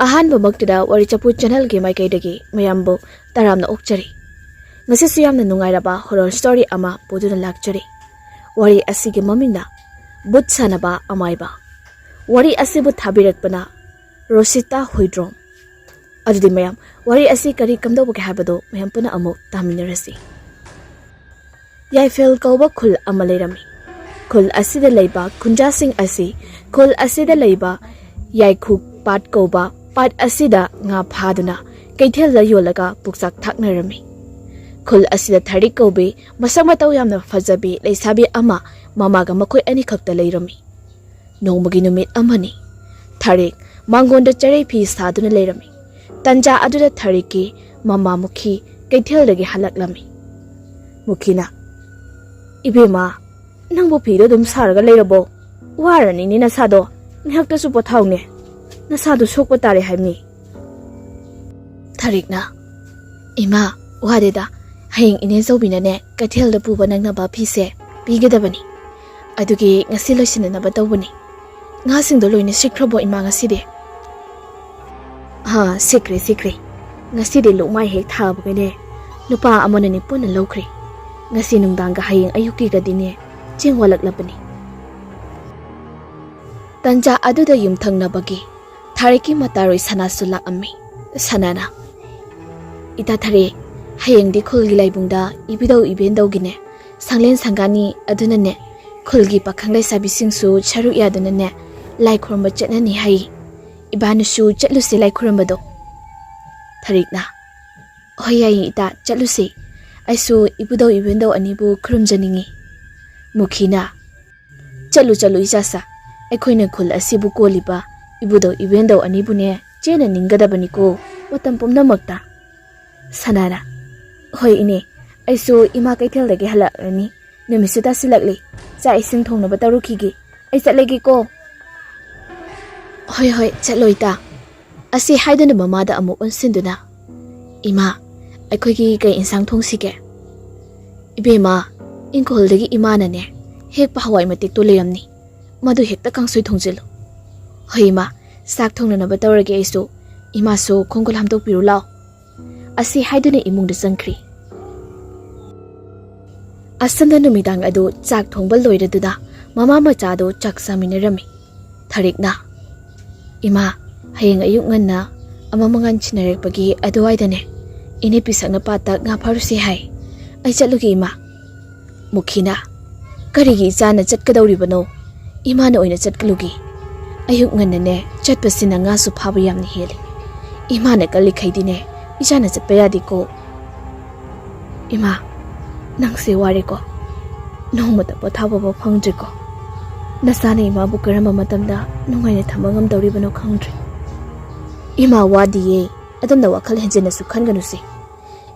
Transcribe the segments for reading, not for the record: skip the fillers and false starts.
ꯑꯍꯥꯟꯕꯃꯛꯇꯗ ꯋꯥꯔꯤ ꯆꯐꯨ ꯆꯦꯅꯦꯜꯒꯤ ꯃꯥꯏꯀꯩꯗꯒꯤ ꯃꯌꯥꯝꯕꯨ ꯇꯔꯥꯝꯅ ꯑꯣꯛꯆꯔꯤ꯫ ꯉꯁꯤꯁꯨ ꯌꯥꯝꯅ ꯅꯨꯡꯉꯥꯏꯔꯕ ꯍꯣꯔꯔ ꯁ꯭ꯇꯣꯔꯤ ꯑꯃ ꯄꯨꯗꯨꯅ ꯂꯥꯛꯆꯔꯤ꯫ ꯋꯥꯔꯤ ꯑꯁꯤꯒꯤ ꯃꯃꯤꯡꯅ ꯕꯨꯠ ꯁꯥꯅꯕ ꯑꯃꯥꯏꯕ꯫ ꯋꯥꯔꯤ ꯑꯁꯤꯕꯨ ꯊꯥꯕꯤꯔꯛꯄꯅ ꯔꯣꯁꯤꯇꯥ ꯍꯨꯏꯗ꯭ꯔꯣꯝ꯫ ꯑꯗꯨꯗꯤ ꯃꯌꯥꯝ ꯋꯥꯔꯤ ꯑꯁꯤ ꯀꯔꯤ ꯀꯝꯗꯧꯕꯒꯦ ꯍꯥꯏꯕꯗꯨ ꯃꯌꯥꯝ ꯄꯨꯟꯅ ꯑꯃꯨꯛ ꯇꯥꯃꯤꯟꯅꯔꯁꯤ꯫ ꯌꯥꯏꯐꯦꯜ ꯀꯧꯕ ꯈꯨꯜ ꯑꯃ ꯂꯩꯔꯝꯃꯤ꯫ ꯈꯨꯜ ꯑꯁꯤꯗ ꯂꯩꯕ ꯈꯨꯟꯖꯥꯁꯤꯡ ꯑꯁꯤ ꯈꯨꯜ ꯑꯁꯤꯗ ꯂꯩꯕ ꯌꯥꯏꯈꯨ ꯄꯥꯠ ꯀꯧꯕ ꯄꯥꯠ ꯑꯁꯤꯗ ꯉꯥ ꯐꯥꯗꯨꯅ ꯀꯩꯊꯦꯜꯗ ꯌꯣꯜꯂꯒ ꯄꯨꯛꯆꯥꯛ ꯊꯥꯛꯅꯔꯝꯃꯤ꯫ ꯈꯨꯜ ꯑꯁꯤꯗ ꯊꯥꯔꯤꯛ ꯀꯧꯕꯤ ꯃꯁꯛ ꯃꯇꯧ ꯌꯥꯝꯅ ꯐꯖꯕꯤ ꯂꯩꯁꯥꯕꯤ ꯑꯃ ꯃꯃꯥꯒ ꯃꯈꯣꯏ ꯑꯅꯤꯈꯛꯇ ꯂꯩꯔꯝꯃꯤ꯫ ꯅꯣꯡꯃꯒꯤ ꯅꯨꯃꯤꯠ ꯑꯃꯅꯤ꯫ ꯊꯥꯔꯤꯛ ꯃꯥꯡꯒꯣꯟꯗ ꯆꯔꯩ ꯐꯤ ꯁꯥꯗꯨꯅ ꯂꯩꯔꯝꯃꯤ꯫ ꯇꯟꯖꯥ ꯑꯗꯨꯗ ꯊꯥꯔꯤꯛꯀꯤ ꯃꯃꯥ ꯃꯨꯈꯤ ꯀꯩꯊꯦꯜꯗꯒꯤ ꯍꯜꯂꯛꯂꯝꯃꯤ꯫ ꯃꯨꯈꯤꯅ, "ꯏꯕꯦꯝꯃ, ꯅꯪꯕꯨ ꯐꯤꯗꯣ ꯑꯗꯨꯝ ꯁꯥꯔꯒ ꯂꯩꯔꯕꯣ? ꯋꯥꯔꯅꯤꯅꯦ ꯅꯁꯥꯗꯣ, ꯉꯥꯏꯍꯥꯛꯇꯁꯨ ꯄꯣꯊꯥꯎꯅꯦ, ꯅꯁꯥꯗꯣ ꯁꯣꯛꯄ ꯇꯥꯔꯦ ꯍꯥꯏꯕꯅꯤ." ꯊꯥꯔꯤꯛꯅ, "ꯏꯃꯥ, ꯋꯥꯗꯦꯗ, ꯍꯌꯦꯡ ꯏꯅꯦꯆꯧꯕꯤꯅꯅꯦ ꯀꯩꯊꯦꯜꯗ ꯄꯨꯕ ꯅꯪꯅꯕ ꯐꯤꯁꯦ ꯄꯤꯒꯗꯕꯅꯤ, ꯑꯗꯨꯒꯤ ꯉꯁꯤ ꯂꯣꯏꯁꯤꯟꯅꯅꯕ ꯇꯧꯕꯅꯤ꯫ ꯉꯥꯁꯤꯡꯗꯣ ꯂꯣꯏꯅ ꯁꯤꯛꯈ꯭ꯔꯕꯣ ꯏꯃꯥ ꯉꯁꯤꯗꯤ?" "ꯁꯤꯛꯈ꯭ꯔꯦ. ꯉꯁꯤꯗꯤ ꯂꯨꯛꯃꯥꯏ ꯍꯦꯛ ꯊꯥꯕꯒꯅꯦ ꯅꯨꯄꯥ ꯑꯃꯅꯅꯦ ꯄꯨꯟꯅ ꯂꯧꯈ꯭ꯔꯦ꯫ ꯉꯁꯤ ꯅꯨꯡꯗꯥꯡꯒ ꯍꯌꯦꯡ ꯑꯌꯨꯛꯀꯤꯒꯗꯤꯅꯦ ꯆꯦꯡ ꯋꯥꯠꯂꯛꯂꯕꯅꯤ." ꯇꯟꯖꯥ ꯑꯗꯨꯗ ꯌꯨꯝꯊꯪꯅꯕꯒꯤ ꯊꯥꯔꯤꯛꯀꯤ ꯃꯇꯥꯔꯣꯏ ꯁꯅꯥꯁꯨ ꯂꯥꯛꯑꯝꯃꯤ꯫ ꯁꯅꯥꯅ, "ꯏꯇꯥ ꯊꯥꯔꯤꯛ, ꯍꯌꯦꯡꯗꯤ ꯈꯨꯜꯒꯤ ꯂꯥꯏꯕꯨꯡꯗ ꯏꯕꯨꯙꯧ ꯏꯕꯦꯟꯗꯧꯒꯤꯅꯦ ꯁꯪꯂꯦꯟ ꯁꯪꯒꯥꯅꯤ, ꯑꯗꯨꯅꯅꯦ ꯈꯨꯜꯒꯤ ꯄꯥꯈꯪ ꯂꯩꯁꯥꯕꯤꯁꯤꯡꯁꯨ ꯁꯔꯨꯛ ꯌꯥꯗꯨꯅꯅꯦ ꯂꯥꯏ ꯈꯨꯔꯨꯝꯕ ꯆꯠꯅꯅꯤ ꯍꯥꯏ꯫ ꯏꯕꯥꯅꯤꯁꯨ ꯆꯠꯂꯨꯁꯤ ꯂꯥꯏ ꯈꯨꯔꯨꯝꯕꯗꯣ." ꯊꯥꯔꯤꯛꯅ, "ꯍꯣꯏ ꯌꯥꯏꯌꯦ ꯏꯇꯥ, ꯆꯠꯂꯨꯁꯤ. ꯑꯩꯁꯨ ꯏꯕꯨꯙꯧ ꯏꯕꯦꯟꯗꯧ ꯑꯅꯤꯕꯨ ꯈꯨꯔꯨꯝꯖꯅꯤꯡꯉꯤ." ꯃꯨꯈꯤꯅ, ꯆꯠꯂꯨ ꯏꯆꯥꯁꯥ, ꯑꯩꯈꯣꯏꯅ ꯈꯨꯜ ꯑꯁꯤꯕꯨ ꯀꯣꯜꯂꯤꯕ ꯏꯕꯨꯙꯧ ꯏꯕꯦꯟꯗꯧ ꯑꯅꯤꯕꯨꯅꯦ ꯆꯦꯅ ꯅꯤꯡꯒꯗꯕꯅꯤꯀꯣ ꯃꯇꯝ ꯄꯨꯝꯅꯃꯛꯇ." ꯁꯅꯥꯅ, "ꯍꯣꯏ ꯏꯅꯦ, ꯑꯩꯁꯨ ꯏꯃꯥ ꯀꯩꯊꯦꯜꯗꯒꯤ ꯍꯜꯂꯛꯂꯅꯤ. ꯅꯨꯃꯤꯠꯁꯨ ꯇꯥꯁꯤꯜꯂꯛꯂꯤ. ꯆꯥꯛ ꯏꯁꯤꯡ ꯊꯣꯡꯅꯕ ꯇꯧꯔꯨꯈꯤꯒꯦ. ꯑꯩ ꯆꯠꯂꯒꯦꯀꯣ." "ꯍꯣꯏ, ꯆꯠꯂꯣ ꯏꯇꯥ." ꯑꯁꯤ ꯍꯥꯏꯗꯨꯅ ꯃꯃꯥꯗ ꯑꯃꯨꯛ ꯑꯣꯟꯁꯤꯟꯗꯨꯅ, "ꯏꯃꯥ, ꯑꯩꯈꯣꯏꯒꯤ ꯀꯩ ꯏꯟꯁꯥꯡ ꯊꯣꯡꯁꯤꯒꯦ?" "ꯏꯕꯦꯝꯃ, ꯏꯪꯈꯣꯜꯗꯒꯤ ꯏꯃꯥꯅꯅꯦ ꯍꯦꯛꯄ ꯍꯋꯥꯏ ꯃꯇꯦꯛꯇꯣ ꯂꯩꯔꯝꯅꯤ. ꯃꯗꯨ ꯍꯦꯛꯇ ꯀꯥꯡꯁꯣꯏ ꯊꯣꯡꯖꯤꯜꯂꯨ." "ꯍꯣꯏ ꯏꯃꯥ, ꯆꯥꯛ ꯊꯣꯡꯅꯅꯕ ꯇꯧꯔꯒꯦ ꯑꯩꯁꯨ. ꯏꯃꯥꯁꯨ ꯈꯣꯡꯒꯨꯜ ꯍꯥꯝꯗꯣꯛꯄꯤꯔꯨ ꯂꯥꯎ." ꯑꯁꯤ ꯍꯥꯏꯗꯨꯅ ꯏꯃꯨꯡꯗ ꯆꯪꯈ꯭ꯔꯤ꯫ ꯑꯁꯨꯝꯅ ꯅꯨꯃꯤꯗꯥꯡ ꯑꯗꯨ ꯆꯥꯛ ꯊꯣꯡꯕ ꯂꯣꯏꯔꯗꯨꯅ ꯃꯃꯥ ꯃꯆꯥꯗꯣ ꯆꯥꯛ ꯆꯥꯃꯤꯟꯅꯔꯝꯃꯤ꯫ ꯊꯥꯔꯤꯛꯅ, "ꯏꯃꯥ, ꯍꯌꯦꯡ ꯑꯌꯨꯛ ꯉꯟꯅ ꯑꯃꯃꯉꯥꯟ ꯁꯤꯟꯅꯔꯛꯄꯒꯤ ꯑꯗꯨꯋꯥꯏꯗꯅꯦ ꯏꯅꯦ ꯄꯤꯁꯛꯅ ꯄꯥꯠꯇ ꯉꯥ ꯐꯥꯔꯨꯁꯤ ꯍꯥꯏ. ꯑꯩ ꯆꯠꯂꯨꯒꯦ ꯏꯃꯥ." ꯃꯨꯈꯤꯅ, "ꯀꯔꯤꯒꯤ ꯏꯆꯥꯅ ꯆꯠꯀꯗꯧꯔꯤꯕꯅꯣ? ꯏꯃꯥꯅ ꯑꯣꯏꯅ ꯆꯠꯀꯂꯨꯒꯦ. ꯑꯌꯨꯛ ꯉꯟꯅꯅꯦ ꯆꯠꯄꯁꯤꯅ ꯉꯥꯁꯨ ꯐꯥꯕ ꯌꯥꯝꯅ ꯍꯦꯜꯂꯤ. ꯏꯃꯥꯅ ꯀꯜꯂꯤꯈꯩꯗꯤꯅꯦ ꯏꯆꯥꯅ ꯆꯠꯄ ꯌꯥꯗꯦꯀꯣ." "ꯏꯃꯥ, ꯅꯪꯁꯦ ꯋꯥꯔꯦꯀꯣ. ꯅꯣꯡꯃꯇ ꯄꯣꯊꯥꯕꯐꯥꯎ ꯐꯪꯗ꯭ꯔꯦꯀꯣ. ꯅꯆꯥꯅ ꯏꯃꯥꯕꯨ ꯀꯔꯝꯕ ꯃꯇꯝꯗ ꯅꯨꯡꯉꯥꯏꯅ ꯊꯝꯕ ꯉꯝꯗꯧꯔꯤꯕꯅꯣ ꯈꯪꯗ꯭ꯔꯦ." "ꯏꯃꯥ ꯋꯥꯗꯤꯌꯦ, ꯑꯗꯨꯝꯅ ꯋꯥꯈꯜ ꯍꯦꯟꯖꯤꯟꯅꯁꯨ ꯈꯟꯒꯅꯨꯁꯦ.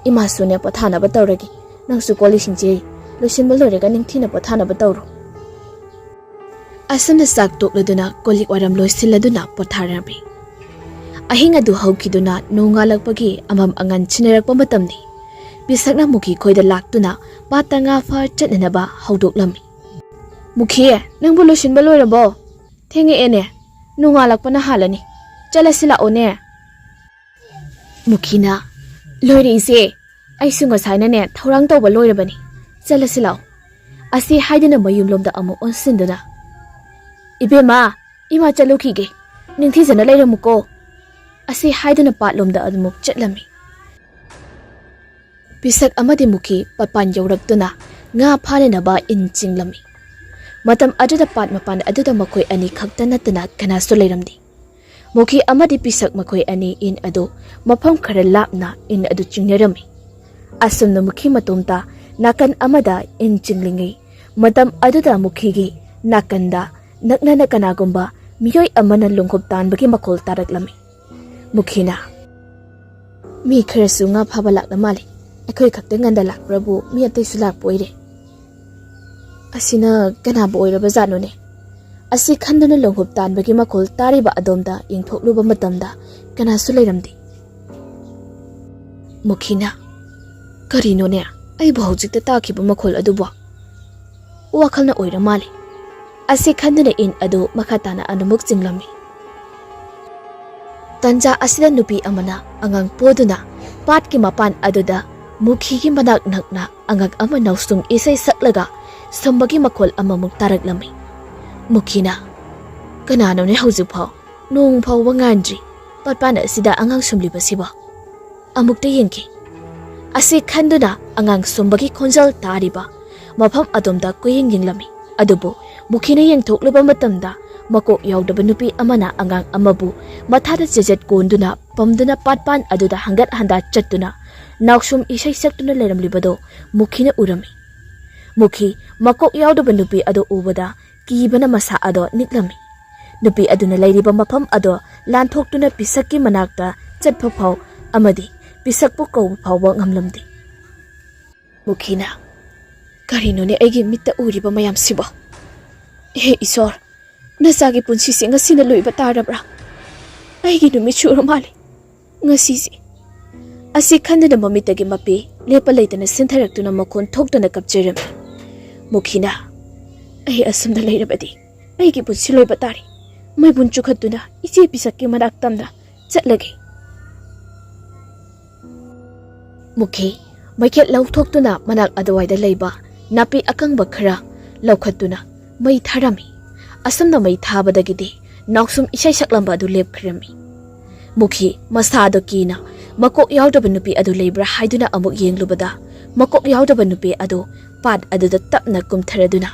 ꯏꯃꯥꯁꯨꯅꯦ ꯄꯣꯊꯥꯅꯕ ꯇꯧꯔꯒꯦ. ꯅꯪꯁꯨ ꯀꯣꯜꯂꯤꯛꯁꯤꯡꯁꯦ ꯂꯣꯏꯁꯤꯟꯕ ꯂꯣꯏꯔꯒ ꯅꯤꯡꯊꯤꯅ ꯄꯣꯊꯥꯅꯕ ꯇꯧꯔꯣ." ꯑꯁꯨꯝꯅ ꯆꯥꯛ ꯇꯣꯛꯂꯗꯨꯅ ꯀꯣꯜꯂꯤꯛ ꯋꯥꯏꯔꯝ ꯂꯣꯏꯁꯤꯜꯂꯗꯨꯅ ꯄꯣꯊꯥꯔꯝꯃꯤ꯫ ꯑꯍꯤꯡ ꯑꯗꯨ ꯍꯧꯈꯤꯗꯨꯅ ꯅꯣꯡꯉꯥꯜꯂꯛꯄꯒꯤ ꯑꯃꯝ ꯑꯉꯥꯟ ꯁꯤꯟꯅꯔꯛꯄ ꯃꯇꯝꯅꯤ꯫ ꯄꯤꯁꯛꯅ ꯃꯨꯈꯤ ꯈꯣꯏꯗ ꯂꯥꯛꯇꯨꯅ ꯄꯥꯠꯇ ꯉꯥ ꯐꯥ ꯆꯠꯅꯅꯕ ꯍꯧꯗꯣꯛꯂꯝꯃꯤ꯫ "ꯃꯨꯈꯤ, ꯅꯪꯕꯨ ꯂꯣꯏꯁꯤꯟꯕ ꯂꯣꯏꯔꯕꯣ? ꯊꯦꯡꯉꯛꯑꯦꯅꯦ. ꯅꯣꯡꯉꯥꯜꯂꯛꯄꯅ ꯍꯥꯜꯂꯅꯤ. ꯆꯠꯂꯁꯤ ꯂꯥꯛꯑꯣꯅꯦ." ꯃꯨꯈꯤꯅ, "ꯂꯣꯏꯔꯦ ꯏꯆꯦ. ꯑꯩꯁꯨ ꯉꯁꯥꯏꯅꯅꯦ ꯊꯧꯔꯥꯡ ꯇꯧꯕ ꯂꯣꯏꯔꯕꯅꯤ. ꯆꯠꯂꯁꯤ ꯂꯥꯛꯑꯣ." ꯑꯁꯤ ꯍꯥꯏꯗꯨꯅ ꯃꯌꯨꯝꯂꯣꯝꯗ ꯑꯃꯨꯛ ꯑꯣꯟꯁꯤꯟꯗꯨꯅ, "ꯏꯕꯦꯝꯃ, ꯏꯃꯥ ꯆꯠꯂꯨꯈꯤꯒꯦ. ꯅꯤꯡꯊꯤꯖꯅ ꯂꯩꯔꯝꯃꯨꯀꯣ." ꯑꯁꯤ ꯍꯥꯏꯗꯨꯅ ꯄꯥꯠꯂꯣꯝꯗ ꯑꯗꯨꯃꯨꯛ ꯆꯠꯂꯝꯃꯤ꯫ ꯄꯤꯁꯛ ꯑꯃꯗꯤ ꯃꯨꯈꯤ ꯄꯥꯠꯄꯥꯟ ꯌꯧꯔꯛꯇꯨꯅ ꯉꯥ ꯐꯥꯅꯅꯕ ꯏꯟ ꯆꯤꯡꯂꯝꯃꯤ꯫ ꯃꯇꯝ ꯑꯗꯨꯗ ꯄꯥꯠ ꯃꯄꯥꯟ ꯑꯗꯨꯗ ꯃꯈꯣꯏ ꯑꯅꯤ ꯈꯛꯇ ꯅꯠꯇꯅ ꯀꯅꯥꯁꯨ ꯂꯩꯔꯝꯗꯦ꯫ ꯃꯨꯈꯤ ꯑꯃꯗꯤ ꯄꯤꯁꯛ ꯃꯈꯣꯏ ꯑꯅꯤ ꯏꯟ ꯑꯗꯨ ꯃꯐꯝ ꯈꯔ ꯂꯥꯞꯅ ꯏꯟ ꯑꯗꯨ ꯆꯤꯡꯅꯔꯝꯃꯤ꯫ ꯑꯁꯨꯝꯅ ꯃꯨꯈꯤ ꯃꯇꯣꯝꯇ ꯅꯥꯀꯟ ꯑꯃꯗ ꯏꯟ ꯆꯤꯡꯂꯤꯉꯩ ꯃꯇꯝ ꯑꯗꯨꯗ ꯃꯨꯈꯤꯒꯤ ꯅꯥꯀꯟꯗ ꯅꯛꯅꯅ ꯀꯅꯥꯒꯨꯝꯕ ꯃꯤꯑꯣꯏ ꯑꯃꯅ ꯂꯣꯡꯈꯣꯞ ꯇꯥꯟꯕꯒꯤ ꯃꯈꯣꯜ ꯇꯥꯔꯛꯂꯝꯃꯤ꯫ ꯃꯨꯈꯤꯅ, "ꯃꯤ ꯈꯔꯁꯨ ꯉꯥ ꯐꯥꯕ ꯂꯥꯛꯅ ꯃꯥꯜꯂꯤ. ꯑꯩꯈꯣꯏ ꯈꯛꯇ ꯉꯟꯗ ꯂꯥꯛꯄ꯭ꯔꯕꯨ ꯃꯤ ꯑꯇꯩꯁꯨ ꯂꯥꯛꯄ ꯑꯣꯏꯔꯦ. ꯑꯁꯤꯅ ꯀꯅꯥꯕꯨ ꯑꯣꯏꯔꯕꯖꯥꯠꯅꯣꯅꯦ?" ꯑꯁꯤ ꯈꯟꯗꯨꯅ ꯂꯣꯡꯍꯨꯞ ꯇꯥꯟꯕꯒꯤ ꯃꯈꯣꯜ ꯇꯥꯔꯤꯕ ꯑꯗꯣꯝꯗ ꯌꯦꯡꯊꯣꯛꯂꯨꯕ ꯃꯇꯝꯗ ꯀꯅꯥꯁꯨ ꯂꯩꯔꯝꯗꯦ꯫ ꯃꯨꯈꯤꯅ, "ꯀꯔꯤꯅꯣꯅꯦ ꯑꯩꯕꯨ ꯍꯧꯖꯤꯛꯇ ꯇꯥꯈꯤꯕ ꯃꯈꯣꯜ ꯑꯗꯨꯕꯨ? ꯋꯥꯈꯜꯅ ꯑꯣꯏꯔ ꯃꯥꯜꯂꯤ." ꯑꯁꯤ ꯈꯟꯗꯨꯅ ꯏꯟ ꯑꯗꯨ ꯃꯈꯥ ꯇꯥꯅ ꯑꯗꯨꯃꯛ ꯆꯤꯡꯂꯝꯃꯤ꯫ Tanja asida nupi amana angang poduna pat ki mapan aduda mukhi ki manak nakna angak ama nausung isay saklaga sambagi makol amamuk taraglami. Mukhina kanano ni hauju phaw nung phaw wanganji patpana sida angang sumliba siba amukta yengki asi khanduna angang sumbagi khonjal tariba mafam adomda kuyeng yenglami adubu mukhina yengthokluba matamda makok yaudaba nupi amana angang amabu mathada jejet konduna pamduna patpan aduda hangat handa chattuna naksum isai saktuna leramlibado mukhina urami. Mukhi makok yaudaba nupi ado ubada kibana masa ado niklami. Nupi aduna lairiba mafam ado lanthokduna pisakki manakta chatpha phaw amadi pisakpu kau phawba ngamlamdi. Mukhina karinone aigi mitta uriba mayam siba. He isor nasagi punsi se ngasina loiba tarabra. Aigi numi churo mali ngasi si asi khandana mamitagi mapi lepa leitana sintharakduna makhon thokdana kapjeram. Mukhina ai asumda leirabadi aigi punsi loiba tari mai bun chukhatuna iche pisakki manak tamda chatlagi. Mukhi maikhet lauthokduna manak adwaida leiba napi akangba khara laukhatuna mai tharami. Asamna mai thabadagidi naksum isai saklamba adu lepkhrami. Mukhi masado kina makok yaudaba nupi adu leibra haiduna amuk yenglubada makok yaudaba nupi adu pad aduda tapna kumtharaduna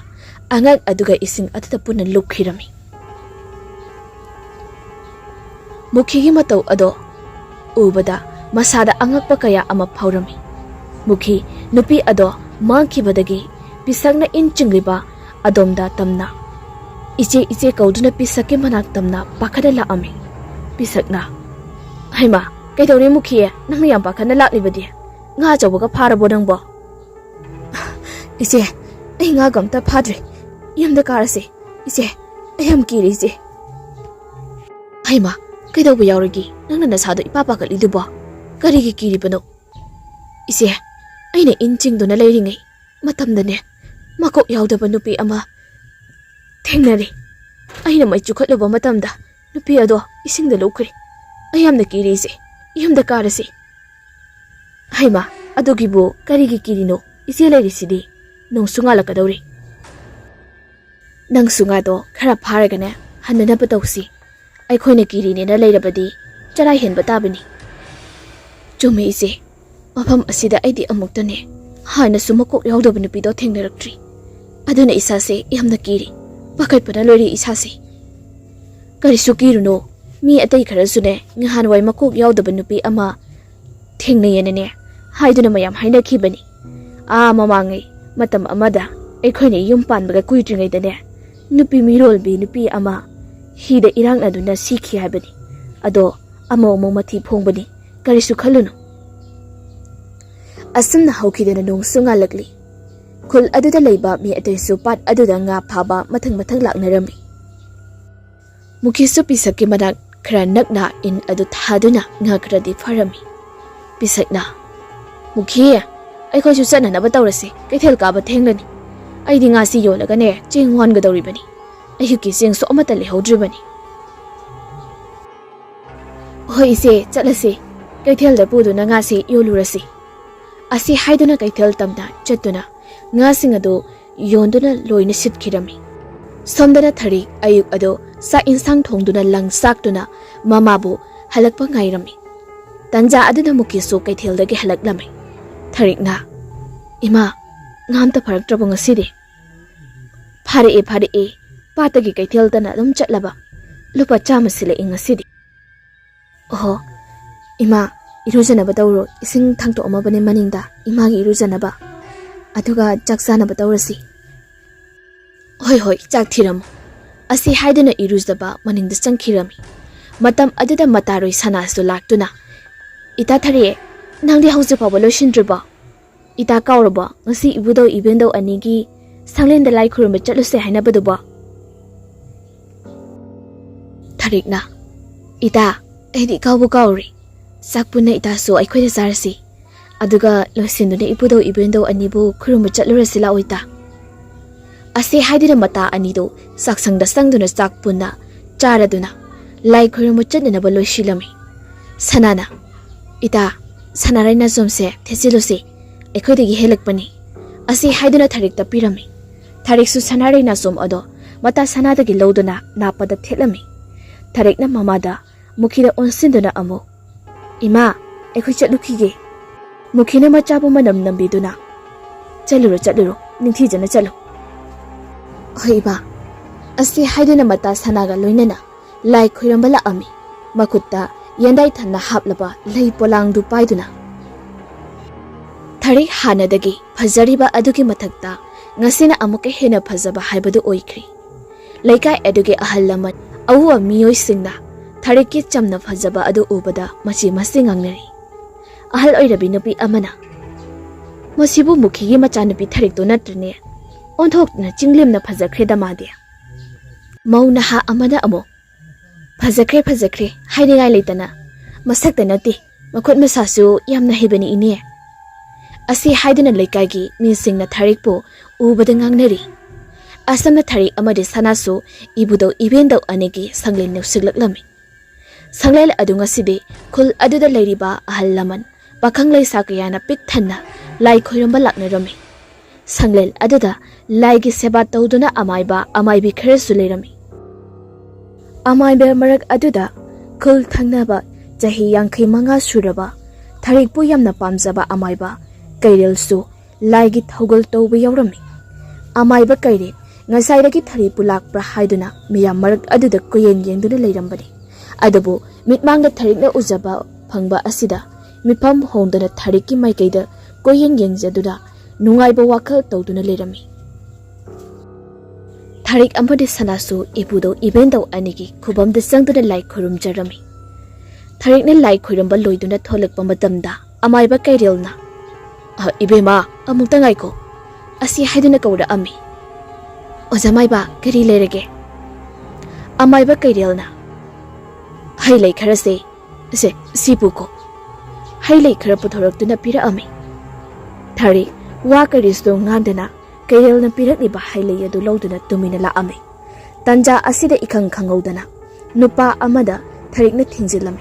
angang aduga ising aduda puna lukkhirami. Mukhi gi matau ado ubada masada angakpa kaya ama phawrami. Mukhi nupi ado mangkhibadagi pisakna inchingriba adomda tamna iche iche kauduna pisakki manak tamna pakhada laami. Pisakna haima kaidori mukhi nang yam pakhana laklibadi nga jawga pharabo nangbo. Iche ai nga gamta phadre yamda karase iche ayam kiri iche. Haima kaidobu yauragi nangna nasado ipapa kalidubo karigi kiri bano. Iche aina inchingduna leiringai matamdane makok yaudaba nupi ama thengnari. Aina mai chukhatluba matamda nupi ado isingda lukhri ayamna kiri iche yamda karase. Haima adugibu karigi kirino iche leirisidi nongsunga lakadori. Nangsunga do khara pharagane hanna patausi aikhoina kirine na leirabadi charai henba tabani. Chumi iche mafam asida aidi amuktane haina sumakok yaudaba nupi do thengnaraktri aduna isase yamna kiri pakatpana lori isase. Karisu kiruno mi atai kharasune ngahan wai makok yaudaba nupi ama thengnayenane haiduna mayam haina khibani. Mamangai matam amada aikhoina yum panbaga kuitringaidane nupi mirolbi nupi ama hida irang aduna sikhi habani ado amo mathi phongbani karisu khalunu. Asumna haukidana nongsunga lakli khul aduda leiba mi ataisu pat aduda nga phaba mathang laknarami. Mukhi su pisakki manak khara nakna in adu thaduna nga khradi pharami. Pisakna mukhi aikhoi su chananaba tawrasi kaithel kaba thenglani aidi nga si yolaga ne chingwan ga dawribani ayuki sing so amata lehodribani. Hoi se chatlasi kaithel da puduna nga si yolurasi asi haiduna kaithel tamda chatuna nga sing adu yonduna loina sitkhirami. Somdana thari ayuk ado sa insang thongduna lang saktuna mamabu halakpa ngairami. Tanja aduna mukhi su kaithel dagi halaklami. Tharikna ima ngamta pharaktrabo ngasidi phare e patagi kaithel dana dum chatlaba lupa chama sile ingasidi. Oh ima irujanaba tawro ising thangto amabane maningda imagi irujanaba aduga jaksana batawrasi. Hoi chak thiram asi haiduna irujaba maningda changkhirami. Matam aduda mataroi sanasu laktuna ita thari nangdi hauju pabo loshindriba ita kauraba ngasi ibudo ibendo anigi sanglenda lai khurumba chatluse hainabaduba. Tharikna ita edi kauri sakpuna ita so aikhoida sarasi aduga losindune ibudo ibendo anibu khurumba chatlurasi la oita. Ase haidina mata anido saksangda sangduna sakpuna charaduna lai khurumba chatnaba loshilami. Sanana Ita Sanaraina Somse Tesilusi Ekodigi Helekpani Asi Haiduna Tarik the Pirami Tarik Su Sanaraina Som Odo Mata Sanadagi Lodona Napada Telami Tarik na Mamada Mukida Onsinduna Amo Ima Ekuchat Lukige Mukina Machabu Manam Nambiduna Chaluru Nintijana Chalu Hoiba Asi Haiduna Mata Sanaga Luinana Lai Kurambala Ami Makutta Yandai Tana Haplaba Lay Polang du Paiduna Tarik Hanadagi Pazariba Aduki Matakta Ngasina Amuke Hena Pazaba Haibadu Oikri Laikai Eduge Ahalaman Awa Miyoi Singna Tariki Chamna Pazaba Adu Ubada Machi Masingangnari Ahal Oirabinupi Amana Masibu Muki Machanupi Tarik Donatrine Onthokna Chinglimna Pazakre Damadia Mauna Ha Amana Amo Pazakre Hidingai Litana Masakta Nati Makut Masasu Yamna Hibani Ine Asi Hidina Laikagi Misingna Tarikpo Ubadangangnari Asamna Tarik Amadi Sanasu Ibudo Ibendo Anigi Sanglin Nusiglami Sanglel Adungasibi Kul Aduda Ladiba Ahalaman Bakanglay Sakayana Piktana Lai Koyumba Laknerami Sanglel Aduda Laigi Sebato Duna Amaibi Keresulerami AMAIBA Marak Aduda Kul Tangnaba Jahi Yankai Manga Suraba Tarik Puyamna Pamzaba AMAIBA Kairil Su Laigi Togol Tobi Yorami AMAIBA Kairi Ngasairagi Tari Pulak Prahaiduna Miyam Marak Aduda Koyen Yenduna Layrambani Adabu Mitmanga Tarikna Uzaba Pangba Asida Mipam Hondana Tariki Maikaida Koyen Yengzaduda Nungaiba Wakal Toduna Layrami Tarik Amadi Sanasu Ibudo Ibendo Anigi Kubam the Sangduna Lai Kurum Jeremy Tarik na Lai Kurumba Loiduna Tolak Bamatamda AMAIBA Kairilna Ibema Amutangayko Asi Haiduna Kauda Ami Ozamaiba Kari Lerege AMAIBA Kairilna Hailay Karase Se Sipuko Hailay Karaputorok Duna Pira Ami Tarik Wakaristo Ngandana Kairil na pirak ni bahay laya dulaw na tumina la ame. Tanja asida ikang kangaudana. Nupa amada tarik na tingzilami.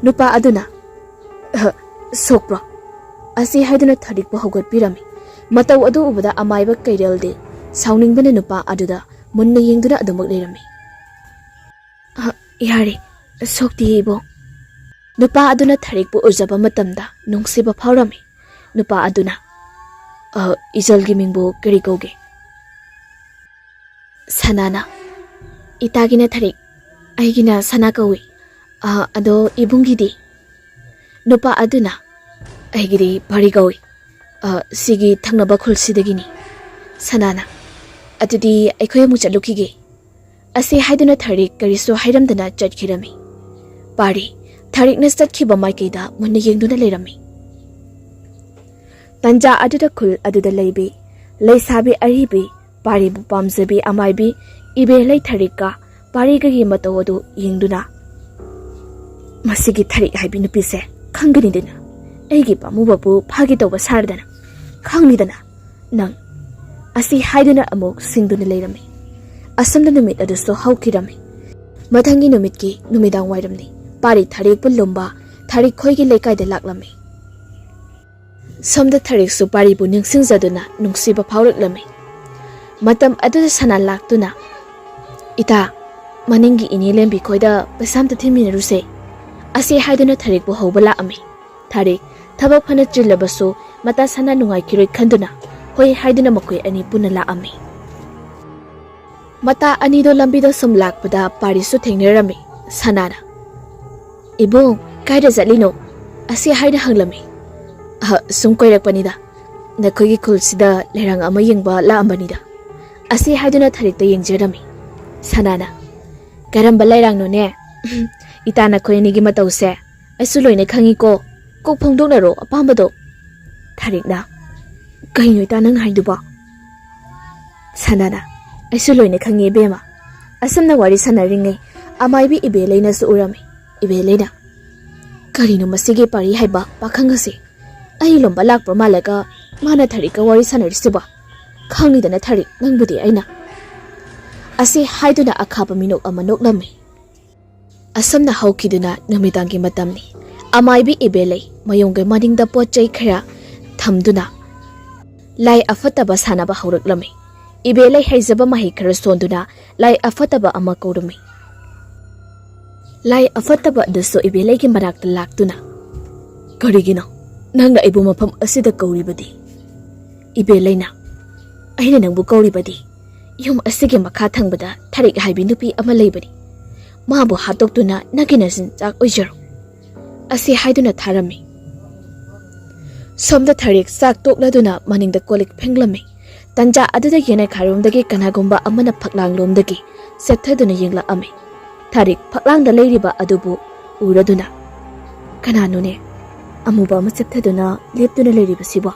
Nupa aduna. Sokpro. Asi haiduna tarik po hugot pirami. Mataw adu ubada AMAIBA kairil de. Sauning ba na nupa aduda munna yengduna adu maglirami. Ihari. Sokti ibo. Nupa aduna tarik po uzaba matamda nungsiba paurami. Nupa aduna. Izalgi mingbo kari koge Sanana Itagina Tarik Aigina Sanakawi Ado Ibungidi Nupa Aduna Aigiri Parigawi Sigi Tangnaba Kulsidagini Sanana Atudi Aikoyamucha Lukigi Asi Haiduna Tarik Kariso Hairamdana Jadkirami Pari Tarik Nestat Kiba Maikida Munna Yengduna Lerami Tanja Aduda Kul Aduda Laibi Laisabi Aribi Paribu Pamzabi AMAIBI Ibe Lai Tarika Parigagi Matodu Yingduna Masigi Tarik Haibi Nupise Kanganidina Egi Pamubabu Pagitoba Sardana Kangnidana Nang Asi Haiduna Amok Singduna Lairami Asamda Numit Adusto Haukirami Matangi Numitki Numidang Wairamni Pari Tarik Pulumba Tarik Koigi Lekai de Laklami Somda Tarik su Paribu Ningsingzaduna Nungsiba Pauliklami Matam Aduda Sana Laktuna Ita Maningi Inilembi Koida Basamta Timinaruse Asi Haiduna Tarik bu Hobala Ami Tarik Tabak Pana Jilabasu Mata Sana Nungai Kiroi Kanduna Hoi Haiduna Makoi Ani Punala Ami Mata Anido Lambido Sum Lakpada Parisu Tengnirami Sanana Ibung Kaida Zalino Asi Haida Hanglami Sungkoy Panida Nakogi Kulsida Lerang Amayingba La Ambanida Asi Haiduna Tarikta Yengjerami Sanana Karamba Lerang no ne Itana Koinigi Matause Asuloine Kangiko Kokpongdong Naro Apambado Tarikna Kaino Itanang Haiduba Sanana Asuloine Kangi Bema Asamna Wari Sanaringe AMAIBI Ibe Lena Surami Ibe Lena Karino Masigi Pari Haiba Pakangasi Ay lomba lakpa malaga mana Tarika Wari Sanarisiba Kangidana Tarik Nangbudi Aina Asi Haiduna Akapa Minok Amanok Lami Asamna haukiduna numidangi matamni. Amaibi ibelei mayongge maningda pochai khara thamduna. Lai afataba sanaba hauruklami. Ibelei haizaba mahi khara sonduna lai afataba ama kaurumi. Lai afataba adusu ibelei ki marakta laktuna. Karigino, nangna ibu mafam asida kauribadi. Ibelei na, aina nangbu kauribadi. Yum asige makha thangbada tharik haibi nupi ama leibani. Mabu hatoktuna naginasin chak oijaro. Asi haiduna tharami. Somda tharik sak tokladuna maningda kolik phenglami. Tanja aduda yena kharumdagi kanagumba amana phaklanglomdagi sethaduna yenglakami. Tharik phaklangda leiriba adubu uraduna. Kananune amuba ama sethaduna leptuna leiribasibo.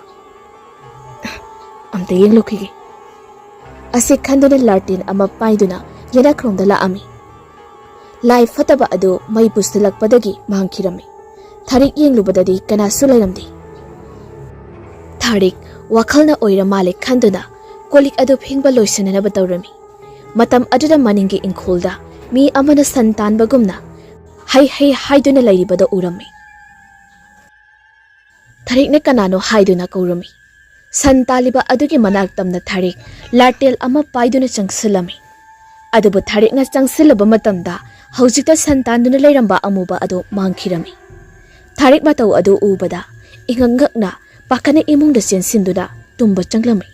Amta yenglokhigi. Asi khanduna lartin ama paiduna yena khromda laami. Lai fataba adu mai pustilakpadagi mangkhirami. Tharik yenglubadadi kanasu lairamdi. Tharik wakhalna oira male khanduna kolik adu phingba loisananaba tawrami. Matam aduda maningi inkhulda mi amana santanbagumna hai haiduna lairibada urami. Tharikna kanano haiduna kaurami. Santaliba adugi manak tamna Tharik lartel ama paiduna changsilami. Adubu Tharikna changsilaba matamda haujikta santanduna lairamba amuba adu mangkhirami. Tharik matau adu ubada ingangakna pakana imungda sensinduna tumba changlami.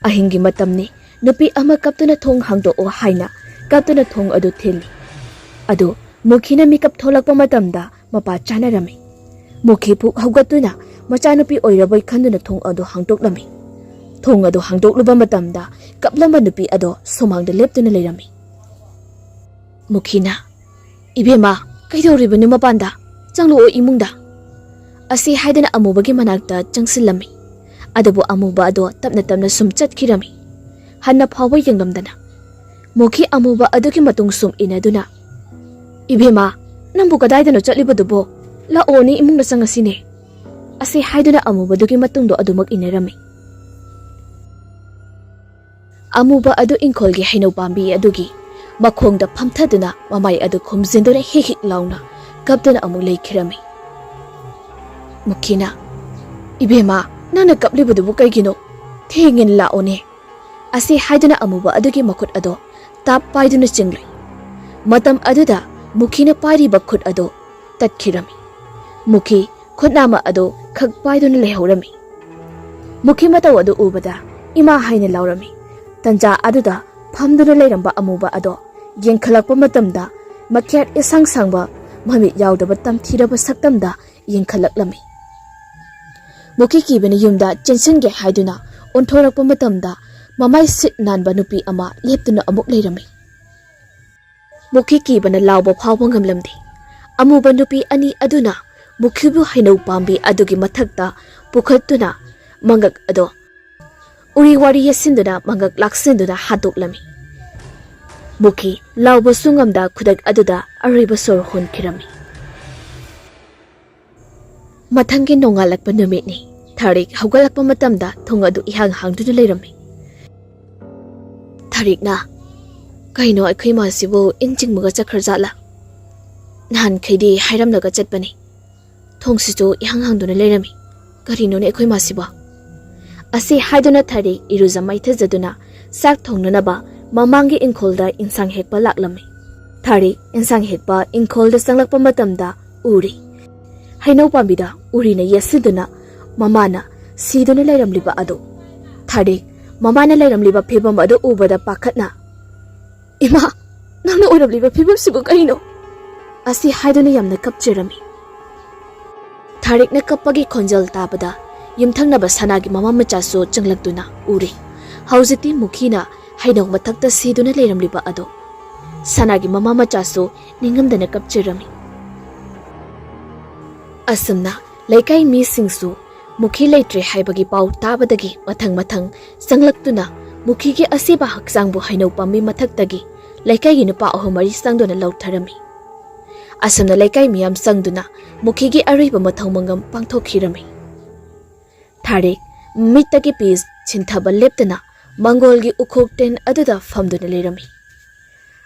Ahingi matamni nupi ama kaptuna thong hangdo o haina kaptuna thong adu thili. Adu mukhina mikap tholakpa matamda mapa chanarami. Mukhi pu haugatuna machanupi oiraboi khanduna thong adu hangtoklami. Thong adu hangtokluba matamda kaplamba nupi adu somangda leptuna leirami. Mukhina ibema kaidoribani mapanda changlo o imungda. Asi haidana amubagi manakta changsilami. Adabu amuba ado tapna sumchatkirami. Hanna phawa yenglamdana. Mukhi amuba adugi matung sum inaduna. Ibema nambu kadaidano chatlibadubo la oni imungda changasine. Asi haidana amuba dugi matungdo adumak inarami. Amuba adu inkolgi hainau pambi adugi makhongda phamthaduna mamai adu khumjinduna hik launa kapdana amuk leikhirami. Mukhina ibema nana kaplibudubu kaigino thengin laone. Asi haiduna amuba adugi makhut ado tap paiduna chinglai. Matam aduda mukhina pariba khut ado tatkhirami. Mukhi khutnama ado khak paiduna lehorami. Mukhi mataw adu ubada ima haina laurami. Tanja aduda phamduna leiramba amuba ado yengkhalakpa matamda makyat isang sangba mami yaudaba tamthiraba saktamda yengkhalaklami. Mukhi kibana yumda chensinge haiduna onthorakpa matamda mamai sit nanba nupi ama leptuna amuk leirami. Mukhi kibana lawba phawba ngamlamdi. Amuba nupi ani aduna mukhibu hainau pambi adugi mathakta pukhatuna mangak ado uri wari yasinduna mangak laksinduna hatoklami. Mukhi lawba sungamda khudak aduda ariba sor honkhirami. Mathangi nongalakpa numitni Tharik haugalakpa matamda thong adu ihang hangduna leirami. Tharikna kaino aikhoi masibu inchingmuga chakharjala. Nan khaidi hairamnaga chatpani. Thongsitu ihang hangduna leirami. Karino ne aikhoi masiba. Asi haiduna Tharik iruza maithajaduna sak thongnanaba mamangi inkolda insang hekpa laklami. Tharik insang hekpa inkolda sanglakpa matamda uri. Hainau pambida urina yasiduna mamana siduna leiramliba adu. Tharik mamana leiramliba phibam adu ubada pakhatna. Ima nangna oirabliba phibam sibu kaino. Asi haiduna yamna kapchirami. Tharikna kappagi khonjal tabada yumthangnaba sanagi mama machasu changlakduna uri. Haujiti mukhina hainau mathakta siduna leiramliba adu. Sanagi mama machasu ningamdana kapchirami. Asumna laikai mi singsu mukhi leitre haibagi pau tabadagi mathang sanglaktuna mukhi gi asiba haksangbu hainau pammi mathaktagi laikai gi nupa ahumari sangdona lautharami. Asumna laikai miyam sangduna mukhi gi ariba mathangmangam pangthokhirami. Tharik mittagi pis chinthaba leptana mangolgi ukhokten aduda famduna lerami.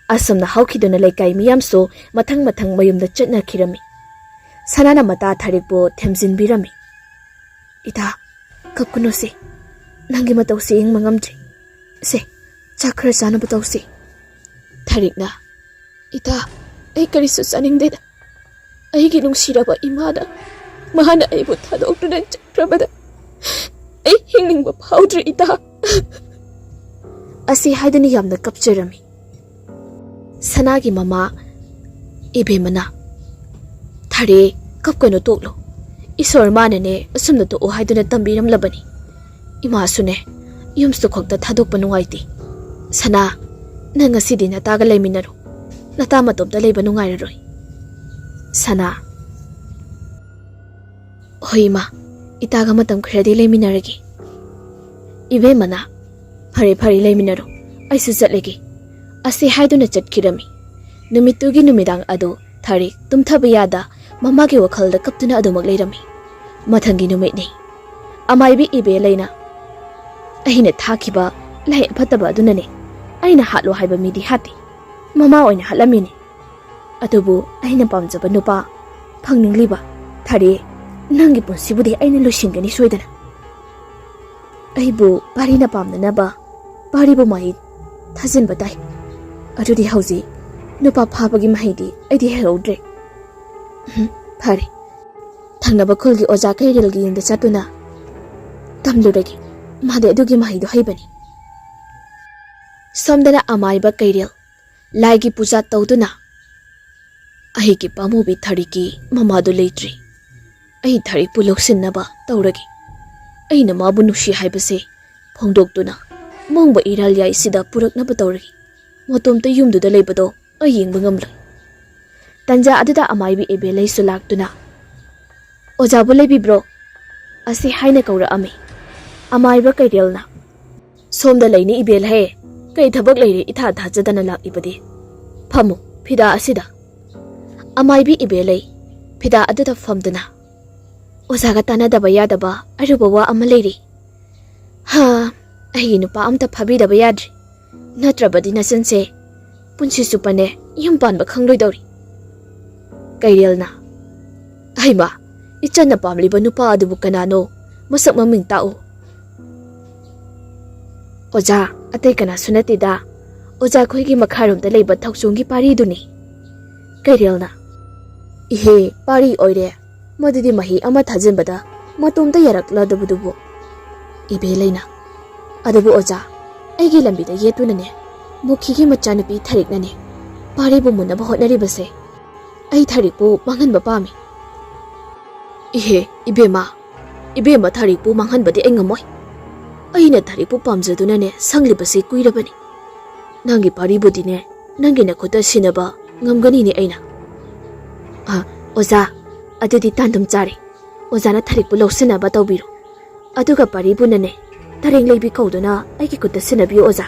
Asomna haukiduna laikai miyamso mathang mayumda chatnakhirami. Sanana mata tharikpo themjinbirami. Ita kapkuno se nangi matausi ing mangamdri. Se chakra sana batausi. Tharikna ita ai karisu saningdeda. Aigi nungsiraba imada mahana aibu thadokduna chakrabada. Ai hingningba phawdri ita. Asi haidani yamna kapcherami. Sanagi mama ibemana thare kapkano toklo isor manane asumna to haiduna tambiram labani ima sune yumstu khokta thadokpa nungaiti sana nanga sidina taga leiminaro nata matopda leiba nungairaroi sana hoima itaga matam khradi leiminaragi ibemana phare leiminaro aisu chatlegi asi haiduna chatkirami numitugi numidang ado thari tumthaba yada mamagi wakhalda kaptuna adumak leirami mathangi numitni amaibi ibe leina ahina thakiba lai phataba adunane aina hatlo haiba midi hati mama oina halamini adubu aina pamjaba nupa phangningliba thari nangi punsibudi aina lusingani soidana aibu parina pamnanaba paribu mai thajin batai adudi hauji nupa phabagi mahidi aidi herodre phare thangnaba khulgi oja kairelgi inda chatuna tamluragi made adugi mahidu haibani somdana amaiba kairel laigi puja tawduna ahigi pamubi thariki mamadu leitri ai thari puloksinaba tawragi aina mabu nushi haibase phongdoktuna mongba iral yai sida puraknaba tawragi motomta yumduda leibado ayingba ngamloi tanja aduda amaibi ebelei sulaktuna ojabu leibibro asi haina kaura ami amaiba kairelna somda leini ibel he kai thabak leire itha thajadana lakibadi phamu phida asida amaibi ibelei phida aduda famdana ojaga tanadaba yadaba aruba wa ama leiri ha ai nupa amta phabi daba yadri natrabadi nasanse punsi supane yum panba khangloi dori kairelna aima ichana pamliba nupa adubu kanano masak maming tao oja atay kana sunatida oja khoigi makharomda leiba thokchungi pari duni kairelna ihe pari oire madidi mahi ama thajinbada matomda yarakla dabudubu ibe leina adubu oja aigi lambida yetunane mukhigi machanupi thariknane paribu munaba hotnaribase ai tharikpu manganba pami ihe ibema tharikpu manghanbadi engamoi aina tharikpu pamjadunane sanglibase kuirabani nangi paribudine nangi nakhuta sinaba ngamgani ni aina oja adudi tandum chari ojana tharikpu lawsinaba tawbiru aduga paribunane tareng leibi kauduna aigi kutta sinabi oja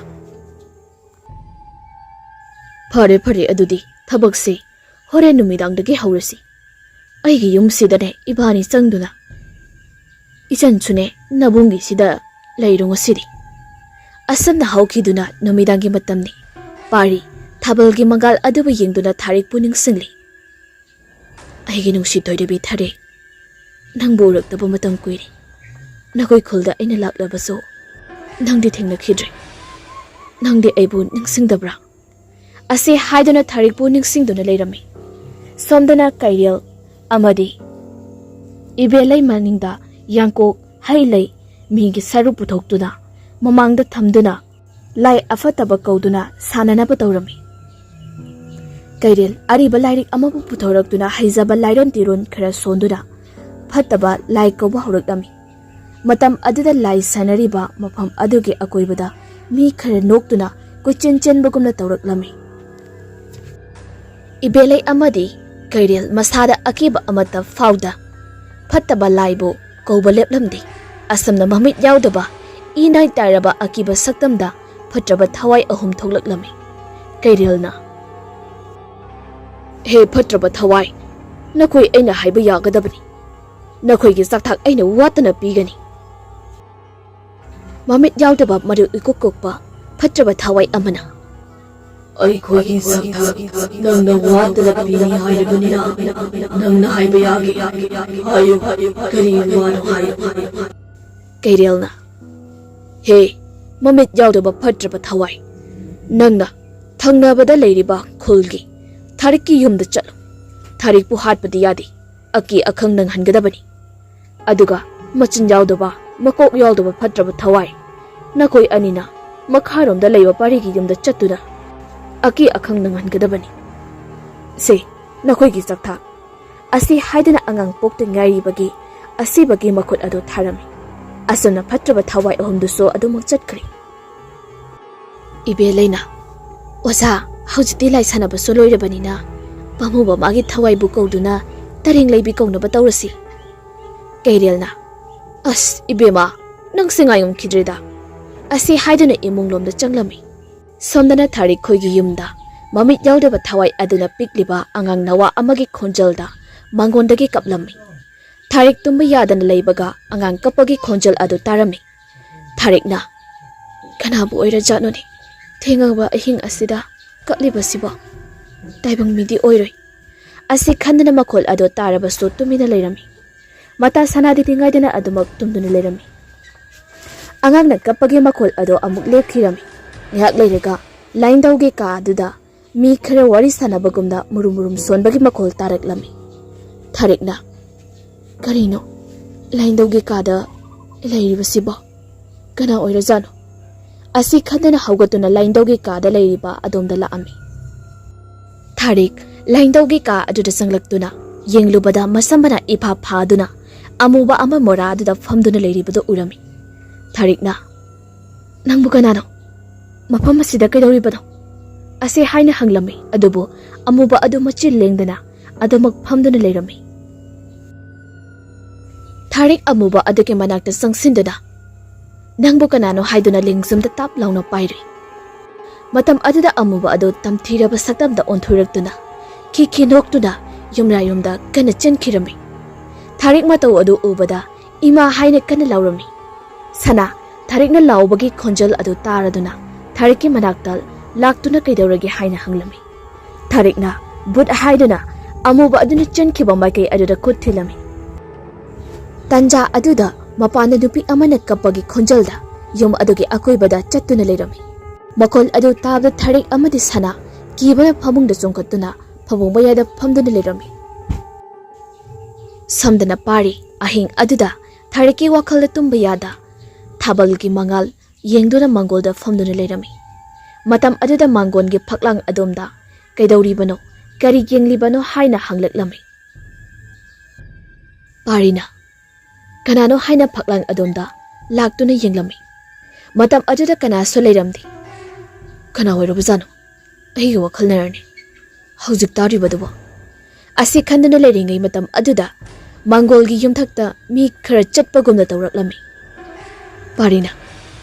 phare adudi thabakse hore numidangdagi haurasi aigi yumsidane ibani changduna ichanchune nabungi sida leirunga sidi asamna haukiduna numidangi matamni pari thabalgi mangal adubu yengduna tharik puning singli aigi nungsi toidebi thare nangbu urakdaba matam kuiri nakoi khulda aina laklabaso nangdi thengnakhidre nangdi aibu ningsingdabra ase haiduna tharik pu ningsingduna leirami somdana kairel amadi ibelai maningda yangko hailai migi saru puthokduna mamangda thamduna lai afataba kauduna sananaba tawrami kairel ariba lairik amabu puthorakduna haijaba lairon tiron khara sonduna phataba lai koba horaklami matam aduda lai sanariba mafam aduge akoibada mi khara noktuna kochenchenbagumna tawraklami ibelai amadi kairel masada akiba amata fauda phataba laibo kouba leplamdi asamna mamit yaudaba inai tairaba akiba saktamda phatraba thawai ahum thoklaklami kairelna he phatraba thawai nakoi aina haiba yagadabani nakoi gi sakthak aina watana pigani mamit yaudaba maru ikokokpa phatraba thawai amana ꯑꯩꯈꯣꯏꯒꯤ ꯁꯛꯊꯛ ꯅꯪꯅ ꯋꯥꯠꯇꯅ ꯄꯤꯅꯤ ꯍꯥꯏꯔꯕꯅꯤꯅ ꯅꯪꯅ ꯍꯥꯏꯕ ꯌꯥꯒꯦ ꯍꯥꯏꯌꯨ ꯀꯔꯤ ꯋꯥꯅꯣ ꯍꯥꯏꯌꯨ ꯀꯩꯔꯦꯜꯅ ꯍꯦ ꯃꯃꯤꯠ ꯌꯥꯎꯗꯕ ꯐꯠꯇ꯭ꯔꯕ ꯊꯋꯥꯏ ꯅꯪꯅ ꯊꯪꯅꯕꯗ ꯂꯩꯔꯤꯕ ꯈꯨꯜꯒꯤ ꯊꯥꯔꯤꯛꯀꯤ ꯌꯨꯝꯗ ꯆꯠꯂꯨ ꯊꯥꯔꯤꯛꯄꯨ ꯍꯥꯠꯄꯗꯤ ꯌꯥꯗꯦ ꯑꯀꯤ ꯑꯈꯪ ꯅꯪꯍꯟꯒꯗꯕꯅꯤ ꯑꯗꯨꯒ ꯃꯆꯤꯟ ꯌꯥꯎꯗꯕ ꯃꯀꯣꯛ ꯌꯥꯎꯗꯕ ꯐꯠꯇ꯭ꯔꯕ ꯊꯋꯥꯏ ꯅꯈꯣꯏ ꯑꯅꯤꯅ ꯃꯈꯥꯔꯣꯝꯗ ꯂꯩꯕ ꯄꯥꯔꯤꯒꯤ ꯌꯨꯝꯗ ꯆꯠꯇꯨꯅ ꯑꯀꯤ ꯑꯈꯪ ꯅꯪꯍꯟꯒꯗꯕꯅꯤ ꯁꯦ ꯅꯈꯣꯏꯒꯤ ꯆꯥꯛꯊꯥꯛ ꯑꯁꯤ ꯍꯥꯏꯗꯨꯅ ꯑꯉꯥꯡ ꯄꯣꯛꯇ ꯉꯥꯏꯔꯤꯕꯒꯤ ꯑꯁꯤꯕꯒꯤ ꯃꯈꯨꯠ ꯑꯗꯨ ꯊꯥꯔꯝꯃꯤ ꯑꯁꯨꯝꯅ ꯐꯠꯇ꯭ꯔꯕ ꯊꯋꯥꯏ ꯑꯍꯨꯝꯗꯨꯁꯨ ꯑꯗꯨꯃꯛ ꯆꯠꯈ꯭ꯔꯦ ꯏꯕꯦꯂꯩꯅ ꯑꯣꯖꯥ ꯍꯧꯖꯤꯛꯇꯤ ꯂꯥꯏ ꯁꯥꯟꯅꯕꯁꯨ ꯂꯣꯏꯔꯕꯅꯤꯅ ꯄꯥꯃꯨꯕ ꯃꯥꯒꯤ ꯊꯋꯥꯏꯕꯨ ꯀꯧꯗꯨꯅ ꯇꯔꯦꯡ ꯂꯩꯕꯤ ꯀꯧꯅꯕ ꯇꯧꯔꯁꯤ ꯀꯩꯔꯦꯜꯅ ꯑꯁ ꯏꯕꯦꯝꯃ ꯅꯪꯁꯦ ꯉꯥꯏꯉꯝꯈꯤꯗ꯭ꯔꯦꯗ ꯑꯁꯤ ꯍꯥꯏꯗꯨꯅ ꯏꯃꯨꯡꯂꯣꯝꯗ ꯆꯪꯂꯝꯃꯤ ꯁꯣꯝꯗꯅ ꯊꯥꯔꯤꯛ ꯈꯣꯏꯒꯤ ꯌꯨꯝꯗ ꯃꯃꯤꯠ ꯌꯥꯎꯗꯕ ꯊꯋꯥꯏ ꯑꯗꯨꯅ ꯄꯤꯛꯂꯤꯕ ꯑꯉꯥꯡ ꯅꯋꯥ ꯑꯃꯒꯤ ꯈꯣꯟꯖꯦꯜꯗ ꯃꯥꯡꯒꯣꯟꯗꯒꯤ ꯀꯞꯂꯝꯃꯤ ꯊꯥꯔꯤꯛ ꯇꯨꯝꯕ ꯌꯥꯗꯅ ꯂꯩꯕꯒ ꯑꯉꯥꯡ ꯀꯞꯄꯒꯤ ꯈꯣꯟꯖꯦꯜ ꯑꯗꯨ ꯇꯥꯔꯝꯃꯤ ꯊꯥꯔꯤꯛꯅ ꯀꯅꯥꯕꯨ ꯑꯣꯏꯔꯖꯥꯠꯅꯣꯅꯦ ꯊꯦꯡꯉꯕ ꯑꯍꯤꯡ ꯑꯁꯤꯗ ꯀꯞꯂꯤꯕꯁꯤꯕꯣ ꯇꯥꯏꯕꯪ ꯃꯤꯗꯤ ꯑꯣꯏꯔꯣꯏ ꯑꯁꯤ ꯈꯟꯗꯅ ꯃꯈꯣꯜ ꯑꯗꯨ ꯇꯥꯔꯕꯁꯨ ꯇꯨꯃꯤꯟꯅ ꯂꯩꯔꯝꯃꯤ ꯃꯇꯥ ꯁꯅꯥꯗꯤꯉꯥꯏꯗꯅ ꯑꯗꯨꯃꯛ ꯇꯨꯝꯗꯨꯅ ꯂꯩꯔꯝꯃꯤ ꯑꯉꯥꯡꯅ ꯀꯞꯄꯒꯤ ꯃꯈꯣꯜ ꯑꯗꯨ ꯑꯃꯨꯛ ꯂꯦꯞꯈꯤꯔꯝꯃꯤ ꯉꯥꯏꯍꯥꯛ ꯂꯩꯔꯒ ꯂꯥꯏꯟꯗꯧꯒꯤ ꯀꯥ ꯑꯗꯨꯗ ꯃꯤ ꯈꯔ ꯋꯥꯔꯤ ꯁꯥꯟꯅꯕꯒꯨꯝꯅ ꯃꯨꯔꯨꯝ ꯃꯨꯔꯨꯝ ꯁꯣꯟꯕꯒꯤ ꯃꯈꯣꯜ ꯇꯥꯔꯛꯂꯝꯃꯤ ꯊꯥꯔꯤꯛꯅ ꯀꯔꯤꯅꯣ ꯂꯥꯏꯟꯗꯧꯒꯤ ꯀꯥꯗ ꯂꯩꯔꯤꯕꯁꯤꯕꯣ ꯀꯅꯥ ꯑꯣꯏꯔꯖꯥꯠꯅꯣ ꯑꯁꯤ ꯈꯟꯗꯅ ꯍꯧꯒꯠꯇꯨꯅ ꯂꯥꯏꯟꯗꯧꯒꯤ ꯀꯥꯗ ꯂꯩꯔꯤꯕ ꯑꯗꯣꯝꯗ ꯂꯥꯛꯑꯝꯃꯤ ꯊꯥꯔꯤꯛ ꯂꯥꯏꯟꯗꯧꯒꯤ ꯀꯥ ꯑꯗꯨꯗ ꯆꯪꯂꯛꯇꯨꯅ ꯌꯦꯡꯂꯨꯕꯗ ꯃꯁꯝꯕꯅ ꯏꯐꯥ ꯐꯥꯗꯨꯅ ꯑꯃꯨꯕ ꯑꯃ ꯃꯣꯔꯥ ꯑꯗꯨꯗ ꯐꯝꯗꯨꯅ ꯂꯩꯔꯤꯕꯗꯨ ꯎꯔꯝꯃꯤ ꯊꯥꯔꯤꯛꯅ ꯅꯪꯕꯨ ꯀꯅꯥꯅꯣ ꯃꯐꯝ ꯑꯁꯤꯗ ꯀꯩꯗꯧꯔꯤꯕꯅꯣ ꯑꯁꯤ ꯍꯥꯏꯅ ꯍꯪꯂꯝꯃꯤ ꯑꯗꯨꯕꯨ ꯑꯃꯨꯕ ꯑꯗꯨ ꯃꯆꯤꯟ ꯂꯦꯡꯗꯅ ꯑꯗꯨꯃꯛ ꯐꯝꯗꯨꯅ ꯂꯩꯔꯝꯃꯤ ꯊꯥꯔꯤꯛ ꯑꯃꯨꯕ ꯑꯗꯨꯒꯤ ꯃꯅꯥꯛꯇ ꯆꯪꯁꯤꯟꯗꯨꯅ ꯅꯪꯕꯨ ꯀꯅꯥꯅꯣ ꯍꯥꯏꯗꯨꯅ ꯂꯦꯡꯖꯨꯝꯗ ꯇꯥꯞ ꯂꯥꯎꯅ ꯄꯥꯏꯔꯨꯏ ꯃꯇꯝ ꯑꯗꯨꯗ ꯑꯃꯨꯕ ꯑꯗꯨ ꯇꯝꯊꯤꯔꯕ ꯁꯛꯇꯝꯗ ꯑꯣꯟꯊꯣꯔꯛꯇꯨꯅ ꯈꯤꯈꯤ ꯅꯣꯛꯇꯨꯅ ꯌꯨꯝꯔꯥꯌꯨꯝꯗ ꯀꯟꯅ ꯆꯦꯟꯈꯤꯔꯝꯃꯤ ꯊꯥꯔꯤꯛ ꯃꯇꯧ ꯑꯗꯨ ꯎꯕꯗ ꯏꯃꯥ ꯍꯥꯏꯅ ꯀꯟꯅ ꯂꯥꯎꯔꯝꯃꯤ ꯁꯅꯥ ꯊꯥꯔꯤꯛꯅ ꯂꯥꯎꯕꯒꯤ ꯈꯣꯟꯖꯦꯜ ꯑꯗꯨ ꯇꯥꯔꯗꯨꯅ ꯊꯥꯔꯤꯛꯀꯤ ꯃꯅꯥꯛꯇ ꯂꯥꯛꯇꯨꯅ ꯀꯩꯗꯧꯔꯒꯦ ꯍꯥꯏꯅ ꯍꯪꯂꯝꯃꯤ ꯊꯥꯔꯤꯛꯅ ꯕꯨꯠ ꯍꯥꯏꯗꯨꯅ ꯑꯃꯨꯕ ꯑꯗꯨꯅ ꯆꯦꯟꯈꯤꯕ ꯃꯥꯏꯀꯩ ꯑꯗꯨꯗ ꯈꯨꯠ ꯊꯤꯜꯂꯝꯃꯤ ꯇꯟꯖꯥ ꯑꯗꯨꯗ ꯃꯄꯥꯟꯗ ꯅꯨꯄꯤ ꯑꯃꯅ ꯀꯞꯄꯒꯤ ꯈꯣꯟꯖꯦꯜꯗ ꯌꯨꯝ ꯑꯗꯨꯒꯤ ꯑꯀꯣꯏꯕꯗ ꯆꯠꯇꯨꯅ ꯂꯩꯔꯝꯃꯤ ꯃꯈꯣꯜ ꯑꯗꯨ ꯇꯥꯕꯗ ꯊꯥꯔꯤꯛ ꯑꯃꯗꯤ ꯁꯅꯥ ꯀꯤꯕꯅ ꯐꯃꯨꯡꯗ ꯆꯣꯡꯈꯠꯇꯨꯅ ꯐꯃꯨꯡ ꯃꯌꯥꯏꯗ ꯐꯝꯗꯨꯅ ꯂꯩꯔꯝꯃꯤ ꯁꯝꯗꯅ ꯄꯥꯔꯤ ꯑꯍꯤꯡ ꯑꯗꯨꯗ ꯊꯥꯔꯤꯛꯀꯤ ꯋꯥꯈꯜꯗ ꯇꯨꯝꯕ ꯌꯥꯗ ꯊꯥꯕꯜꯒꯤ ꯃꯉꯥꯜ ꯌꯦꯡꯗꯨꯅ ꯃꯥꯡꯒꯣꯜꯗ ꯐꯝꯗꯨꯅ ꯂꯩꯔꯝꯃꯤ ꯃꯇꯝ ꯑꯗꯨꯗ ꯃꯥꯡꯒꯣꯟꯒꯤ ꯐꯛꯂꯥꯡ ꯑꯗꯣꯝꯗ ꯀꯩꯗꯧꯔꯤꯕꯅꯣ ꯀꯔꯤ ꯌꯦꯡꯂꯤꯕꯅꯣ ꯍꯥꯏꯅ ꯍꯪꯂꯛꯂꯝꯃꯤ ꯄꯥꯔꯤꯅ ꯀꯅꯥꯅꯣ ꯍꯥꯏꯅ ꯐꯛꯂꯥꯡ ꯑꯗꯣꯝꯗ ꯂꯥꯛꯇꯨꯅ ꯌꯦꯡꯂꯝꯃꯤ ꯃꯇꯝ ꯑꯗꯨꯗ ꯀꯅꯥꯁꯨ ꯂꯩꯔꯝꯗꯦ ꯀꯅꯥ ꯑꯣꯏꯔꯕꯖꯥꯠꯅꯣ ꯑꯩꯒꯤ ꯋꯥꯈꯜꯅꯔꯅꯤ ꯍꯧꯖꯤꯛ ꯇꯥꯔꯤꯕꯗꯨꯕꯣ ꯑꯁꯤ ꯈꯟꯗꯨꯅ ꯂꯩꯔꯤꯉꯩ ꯃꯇꯝ ꯑꯗꯨꯗ ꯃꯥꯡꯒꯣꯜꯒꯤ ꯌꯨꯝꯊꯛꯇ ꯃꯤ ꯈꯔ ꯆꯠꯄꯒꯨꯝꯅ ꯇꯧꯔꯛꯂꯝꯃꯤ ꯄꯥꯔꯤꯅ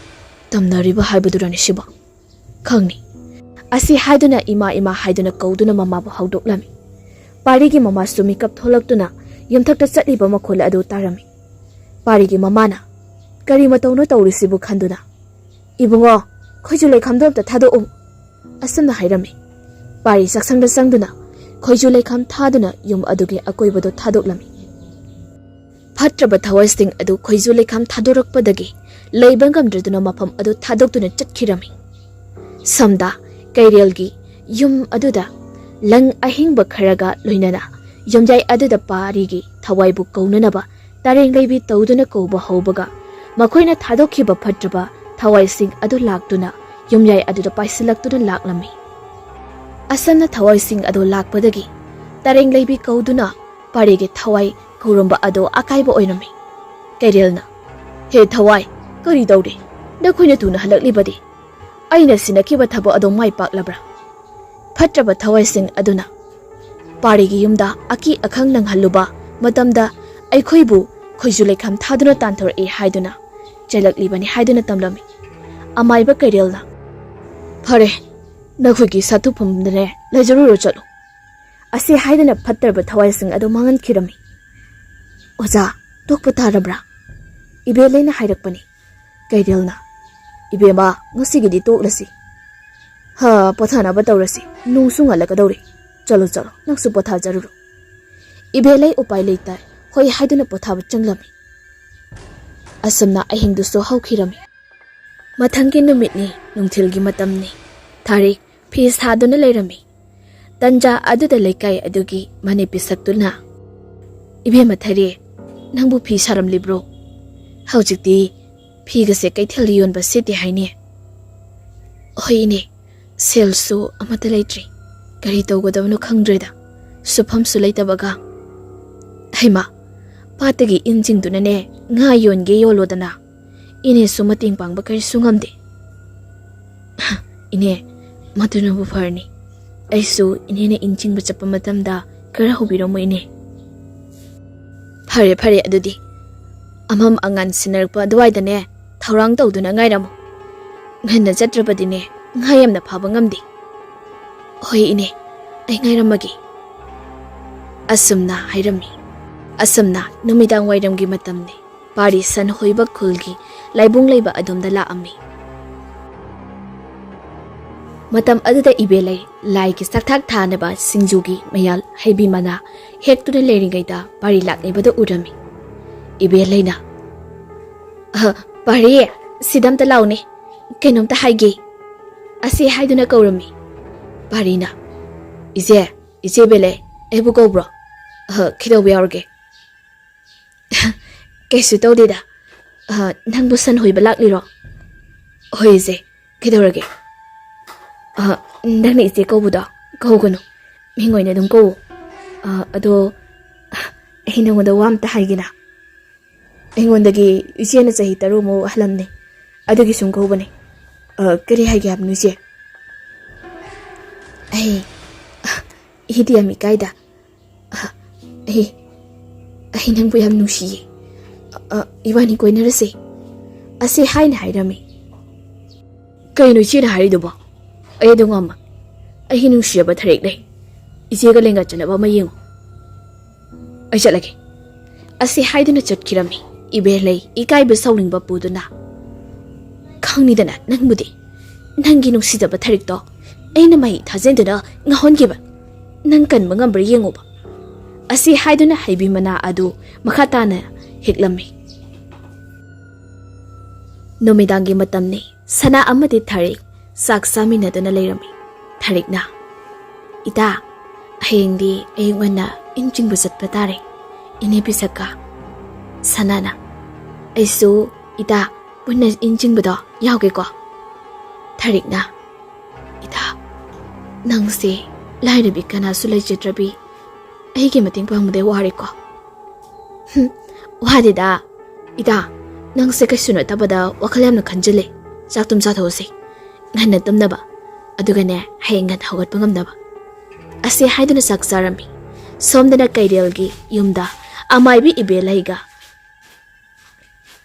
ꯇꯝꯅꯔꯤꯕ ꯍꯥꯏꯕꯗꯨꯔꯅꯤ ꯁꯤꯕꯣ ꯈꯪꯅꯤ ꯑꯁꯤ ꯍꯥꯏꯗꯨꯅ ꯏꯃꯥ ꯏꯃꯥ ꯍꯥꯏꯗꯨꯅ ꯀꯧꯗꯨꯅ ꯃꯃꯥꯕꯨ ꯍꯧꯗꯣꯛꯂꯝꯃꯤ ꯄꯥꯔꯤꯒꯤ ꯃꯃꯥꯁꯨ ꯃꯤꯀꯞ ꯊꯣꯛꯂꯛꯇꯨꯅ ꯌꯨꯝꯊꯛꯇ ꯆꯠꯂꯤꯕ ꯃꯈꯣꯜ ꯑꯗꯨ ꯇꯥꯔꯝꯃꯤ ꯄꯥꯔꯤꯒꯤ ꯃꯃꯥꯅ ꯀꯔꯤ ꯃꯇꯧꯅꯣ ꯇꯧꯔꯤꯁꯤꯕꯨ ꯈꯟꯗꯨꯅ ꯏꯕꯨꯡꯉꯣ ꯈꯣꯏꯖꯨ ꯂꯩꯈꯥꯝꯗꯣ ꯑꯝꯇ ꯊꯥꯗꯣꯛꯎ ꯑꯁꯨꯝꯅ ꯍꯥꯏꯔꯝꯃꯤ ꯄꯥꯔꯤ ꯆꯥꯛꯁꯪꯗ ꯆꯪꯗꯨꯅ ꯈꯣꯏꯖꯨ ꯂꯩꯈꯥꯝ ꯊꯥꯗꯨꯅ ꯌꯨꯝ ꯑꯗꯨꯒꯤ ꯑꯀꯣꯏꯕꯗꯨ ꯊꯥꯗꯣꯛꯂꯝꯃꯤ ꯐꯠꯇ꯭ꯔꯕ ꯊꯋꯥꯏꯁꯤꯡ ꯑꯗꯨ ꯈꯣꯏꯖꯨ ꯂꯩꯈꯥꯝ ꯊꯥꯗꯣꯔꯛꯄꯗꯒꯤ ꯂꯩꯕ ꯉꯝꯗ꯭ꯔꯗꯨꯅ ꯃꯐꯝ ꯑꯗꯨ ꯊꯥꯗꯣꯛꯇꯨꯅ ꯆꯠꯈꯤꯔꯝꯃꯤ ꯁꯝꯗ ꯀꯩꯔꯦꯜꯒꯤ ꯌꯨꯝ ꯑꯗꯨꯗ ꯂꯪ ꯑꯍꯤꯡꯕ ꯈꯔꯒ ꯂꯣꯏꯅꯅ ꯌꯨꯝꯌꯥꯏ ꯑꯗꯨꯗ ꯄꯥꯔꯤꯒꯤ ꯊꯋꯥꯏꯕꯨ ꯀꯧꯅꯅꯕ ꯇꯔꯦꯡ ꯂꯩꯕꯤ ꯇꯧꯗꯨꯅ ꯀꯧꯕ ꯍꯧꯕꯒ ꯃꯈꯣꯏꯅ ꯊꯥꯗꯣꯛꯈꯤꯕ ꯐꯠꯇ꯭ꯔꯕ ꯊꯋꯥꯏꯁꯤꯡ ꯑꯗꯨ ꯂꯥꯛꯇꯨꯅ ꯌꯨꯝꯌꯥꯏ ꯑꯗꯨꯗ ꯄꯥꯏꯁꯤꯜꯂꯛꯇꯨꯅ ꯂꯥꯛꯂꯝꯃꯤ ꯑꯁꯝꯅ ꯊꯋꯥꯏꯁꯤꯡ ꯑꯗꯨ ꯂꯥꯛꯄꯗꯒꯤ ꯇꯔꯦꯡ ꯂꯩꯕꯤ ꯀꯧꯗꯨꯅ ꯄꯥꯔꯤꯒꯤ ꯊꯋꯥꯏ ꯀꯧꯔꯝꯕ ꯑꯗꯨ ꯑꯀꯥꯏꯕ ꯑꯣꯏꯔꯝꯃꯤ ꯀꯩꯔꯦꯜꯅ ꯍꯦ ꯊꯋꯥꯏ ꯀꯔꯤ ꯇꯧꯔꯦ ꯅꯈꯣꯏꯅ ꯊꯨꯅ ꯍꯜꯂꯛꯂꯤꯕꯗꯤ ꯑꯩꯅ ꯁꯤꯟꯅꯈꯤꯕ ꯊꯕꯛ ꯑꯗꯨ ꯃꯥꯏ ꯄꯥꯛꯂꯕ꯭ꯔꯥ ꯐꯠꯇ꯭ꯔꯕ ꯊꯋꯥꯏꯁꯤꯡ ꯑꯗꯨꯅ ꯄꯥꯔꯤꯒꯤ ꯌꯨꯝꯗ ꯑꯀꯤ ꯑꯈꯪ ꯅꯪꯍꯜꯂꯨꯕ ꯃꯇꯝꯗ ꯑꯩꯈꯣꯏꯕꯨ ꯈꯣꯏꯖꯨ ꯂꯩꯈꯥꯝ ꯊꯥꯗꯨꯅ ꯇꯥꯟꯊꯣꯔꯛꯏ ꯍꯥꯏꯗꯨꯅ ꯆꯦꯜꯂꯛꯂꯤꯕꯅꯤ ꯍꯥꯏꯗꯨꯅ ꯇꯝꯂꯝꯃꯤ ꯑꯃꯥꯏꯕ ꯀꯩꯔꯦꯜꯅ ꯐꯔꯦ ꯅꯈꯣꯏꯒꯤ ꯁꯥꯊꯨꯐꯝꯗꯅꯦ ꯂꯩꯖꯔꯨꯔꯣ ꯆꯠꯂꯨ ꯑꯁꯤ ꯍꯥꯏꯗꯨꯅ ꯐꯠꯇ꯭ꯔꯕ ꯊꯋꯥꯏꯁꯤꯡ ꯑꯗꯨ ꯃꯥꯡꯍꯟꯈꯤꯔꯝꯃꯤ ꯑꯣꯖꯥ ꯇꯣꯛꯄ ꯇꯥꯔꯕ꯭ꯔꯥ ꯏꯕꯦꯂꯩꯅ ꯍꯥꯏꯔꯛꯄꯅꯤ ꯀꯩꯔꯦꯜꯅ ꯏꯕꯦꯝꯃ ꯉꯁꯤꯒꯤꯗꯤ ꯇꯣꯛꯂꯁꯤ पोथानब तौरसी नुसु ngलकदौरी चलो चलो नक्सु पोथा जरुरु इबेलै उपाय लेता होय हाइदुना पोथाब चंगलमी असमना अहिंदुसो हौखिरमी मथंगी नुमितनी नुंथिलगी मतमनी तारीख फीस थादुना लेरमी तंजा अदुदा लेकाय अदुगी मने पिसक्तुना इबे मथरे नंबु फी सारमलिब्रो हौजिकती फीगसे कैथेल योनबा सेति हाइने होइने सेल्सो अमता लेट्री करी तौगदबनो खंद्रेदा सुफमसु लेतबगा हैमा पातगी इंजिंगदुनने nga yonge yolodana ine sumating pangba kay sungamde ine maduna bu farni aisu ine ne injing ba chappa matamda kara hubiro mo ine phare adudi amam angan sinarpa duwai dane thorang tawduna ngairamu nganna chatrabadine ngayamna phaba ngamdi hoi ine ai ngairamagi asumna hairami asumna numidang wairamgi matamne Pari san hoiba khulgi laibung leiba adumda la ami matam aduda ibelai lai ki sakthak thanaba singjugi mayal heibi mana hektuna leringaida pari laknebada urami ibelai na pari sidam ta laune kenom ta haige asi haiduna kaurami pari na ije bele ebu kobro khido biarge Kaisu tawdida nang busan hoy balak liro hoy ze kidorage nang ni ze ko buda ko gono mingoy na dum ko ado hinong da wam ta haigina engondagi ise na sahi taru mo ahlamne adugi sum ko bane kari haigi abnu se ai hidi ami kaida ai nang bu yam nushi Iwani koi narase ase hain hairami kai no chi hari do ba ai do ngam ai hinu shia ba tharek dai ise ga lenga chana ba mayeng ai chalage ase haiduna chatkirami ibe lei ikai ba sauling ba puduna khangni dana nangbudi nangi no sida ba tharek to aina mai thajen dana ngahon gi ba nang kan mangam bar yengo ba ase haiduna haibi mana adu makhata na hiklami Nomidangi matamni sana amadi tharik saksami na dana leirami tharik na ita hayengdi ayungana injing busat patare ine pisaka sanana aisu ita punna injing budo yauge ko tharik na ita nangse lairabi kana sulai chitrabi aige mating pangmude wari ko Wadida ida nang se kaisuna tabada wakalam na khanjale chaktum cha those nganna tumnaba adugane hayengan hawat pangamnaba ase haiduna saksarami somdana kairelgi yumda amaibi ibelaiga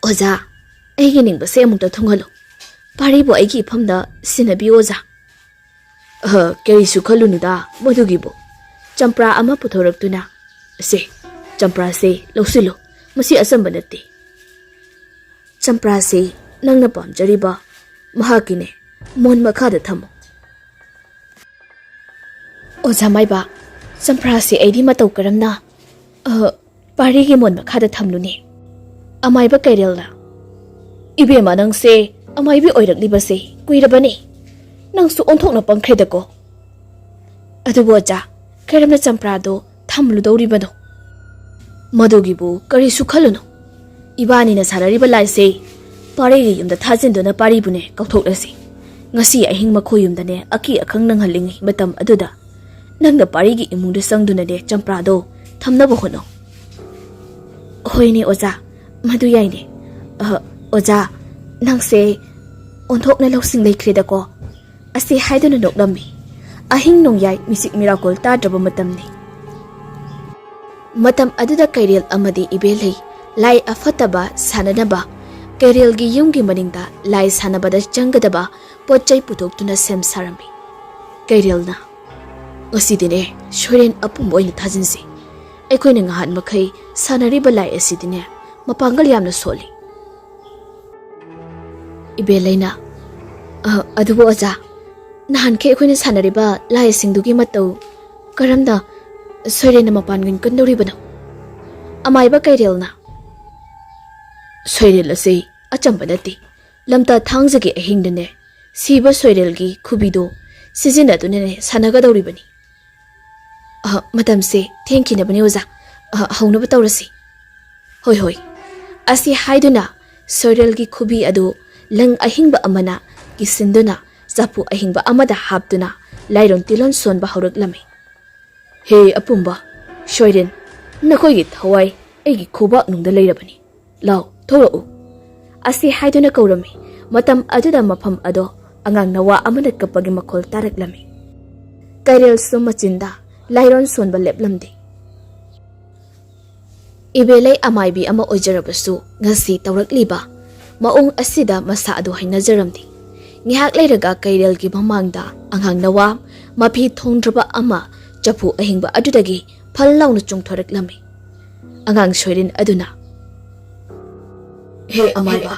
oza aigi ningba se amukta thungalo paribo aigi ifamda sinabi oza keri sukhalunuda modugibo champra ama puthoraktuna se champra se losilo Masi asam banati. Champrasi nang napam jariba mahakine mon makhada thamo. Oza maiba champrasi aidi matau karamna pari gi mon makhada thamluni. Amaiba kairelna. Ibe manang se amaibi oirakliba se kuirabani. Nang su onthokna pangkheda ko. Adubo ja karamna champrado thamlu dawribano. Madugibu kari sukhaluno ibani na sarariba laise paregi yumda thajinduna paribune kauthokrasi ngasi ahing makhoyumdane aki akhang nanghalingi matam aduda nangna parigi imungde sangduna de champrado thamnaba hono hoine oza madu yaine oza nangse onthokna losing leikreda ko ase haiduna noklammi ahing nongyai misik miracle ta draba matamni Matam aduda kairel amadi ibelei lai afataba sananaba kairel gi yumgi maningda lai sanabada changadaba pochai putoktuna sem sarami kairel na ngasidine shoren apum oina thajinsi aikoina ngahan makhai sanariba lai asidine mapangal yamna soli ibeleina adubo aja Nahan ke akhoi na sanariba lai singdugi matau karamda soirena mapan gin kandori bano amaiba kairel na soirel ase achamba nati lamta thangjage ahingdane siba soirel gi khubido sizina dunene sanaga dawri bani madam se thank you na bani oza hauna batawrasi hoi hoi asi haiduna soirel gi khubi adu lang ahingba amana kisinduna CHAPHU ahingba amada haptuna lairon tilon sonba hauruklami he apumba soiren nakoi gi thawai egi khubak nungda leirabani law thorau asi haiduna kaurami matam aduda mafam ado angang nawa amana kapagi makhol taraklami kairel sumachinda lairon sonba leplamdi ibelai amaibi ama oijarabasu ngasi tawrakliba maung asida masa adu hainajaramdi ngihak leiraga kairel gi mamangda angang nawa mapi thongdraba ama CHAPHU ahingba adudagi phallawna chungthoraklami angang soirin aduna he amaiba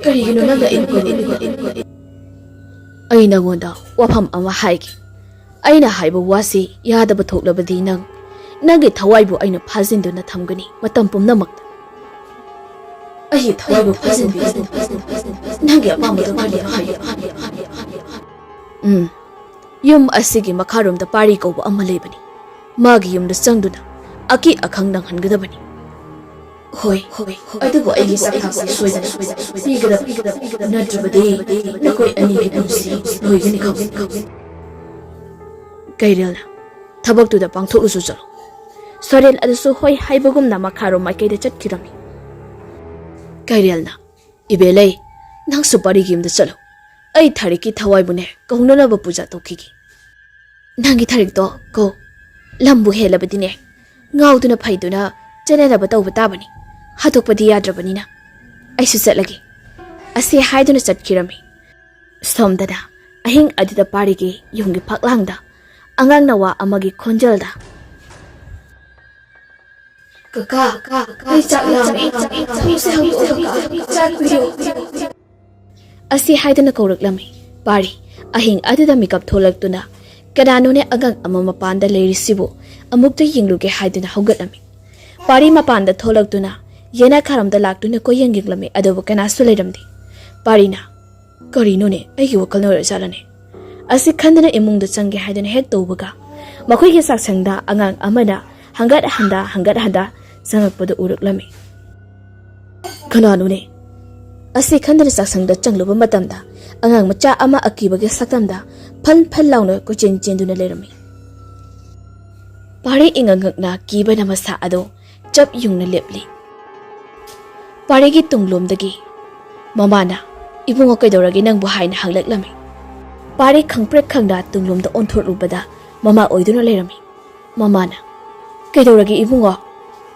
karigino nanga inkoni aina ngonda wafam ama haigi aina haiba wasi yadaba thoklabadi nagi thawaibu aina phajinduna thamgani matam pumnamakta ahi thawaibu phajin nagi apamado kali hayo yum asigi makharumda pari kauba ama lebani magi yumda changduna aki akhang nang hangadabani hoi adugo aigi sakha soidana pigada nadrabade nakoi ani gi pusi loigani khawin kairelna thabaktuda pangthoklusu chalo sorel adusu hoi haibagumna makharum maikaida chatkirami kairelna ibelai nang supari gimda chalo ai thariki thawai bune kaunana ba puja tokigi nangi tharik to ko lambu helabadine ngauduna phaiduna chenena ba tawba tabani hatokpadi yadrabani na aisu chatlagi ase haiduna chatkirami somdada ahing adida parigi yungi phaklangda angang nawa amagi khonjalda kaka ai chaklami se hawo chak piyo asi haidana kauраklami pari ahing adida mikap tholaktuna kananone agang ama mapanda leirisibu amukta yingluge haiduna haugatlami pari mapanda tholaktuna yena kharamda laktuna ko yenginglami adobu kanasu leiramdi parina karinone aigi wakal no rajalane asi khandana imungda changge haidana hek tawbaga makhoi ge saksangda angang amana hangat handa sangakpada uraklami kananone asi khandana saksangda changluba matamda angang macha ama akibage saktamda phal launa ko chenduna lerami pari ingangakna kibana masa ado chap yungna lepli pari gi tunglomdagi mamana ibungo kaidoragi nangbu haina hanglaklami pari khangprek khangda tunglomda onthorubada mama oiduna lerami mamana kaidoragi ibungo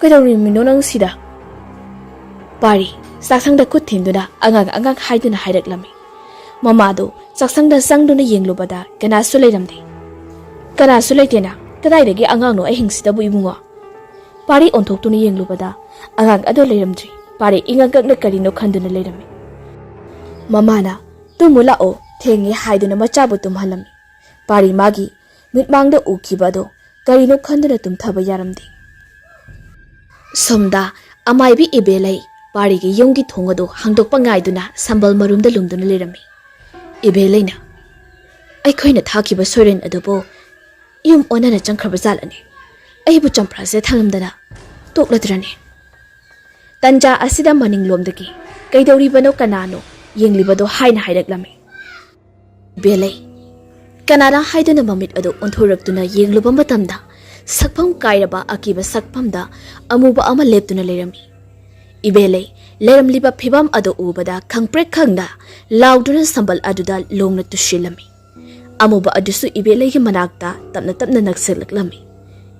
kaidori mino nang sida pari saksangda kut thinduna angang haiduna haidaklami mamado saksangda sangduna yenglubada kanasu leiramdi kanasu leitena kadaidagi angang no ahingsida bu ibungo pari onthoktuna yenglubada angang ado leiramdri pari ingangakna karino khanduna leirami mamana tumula o thengi haiduna machabu tumhalami pari magi mitmangda ukibado karino khanduna tumthaba yaramdi somda amaibi ibelai pari gi yongi thongado hangdokpa ngaiduna sambal marumda lumduna lerami ibelaina aikhoina thakiba soren adobo yum onana changkhaba jalani aibu champrase thangamdana tokladrani tanja asida maning lomdagi kaidori bano kanano yenglibado haina haidaklami belai kanara haiduna mamit ado onthoraktuna yengluba matamda sakpham kairaba akiba sakphamda amuba ama leptuna lerami ibelai leramliba phibam ado ubada khangprek khangda lauduna sambal aduda longna tushilami amuba adusu ibelai gi manakta tapna nakselaklami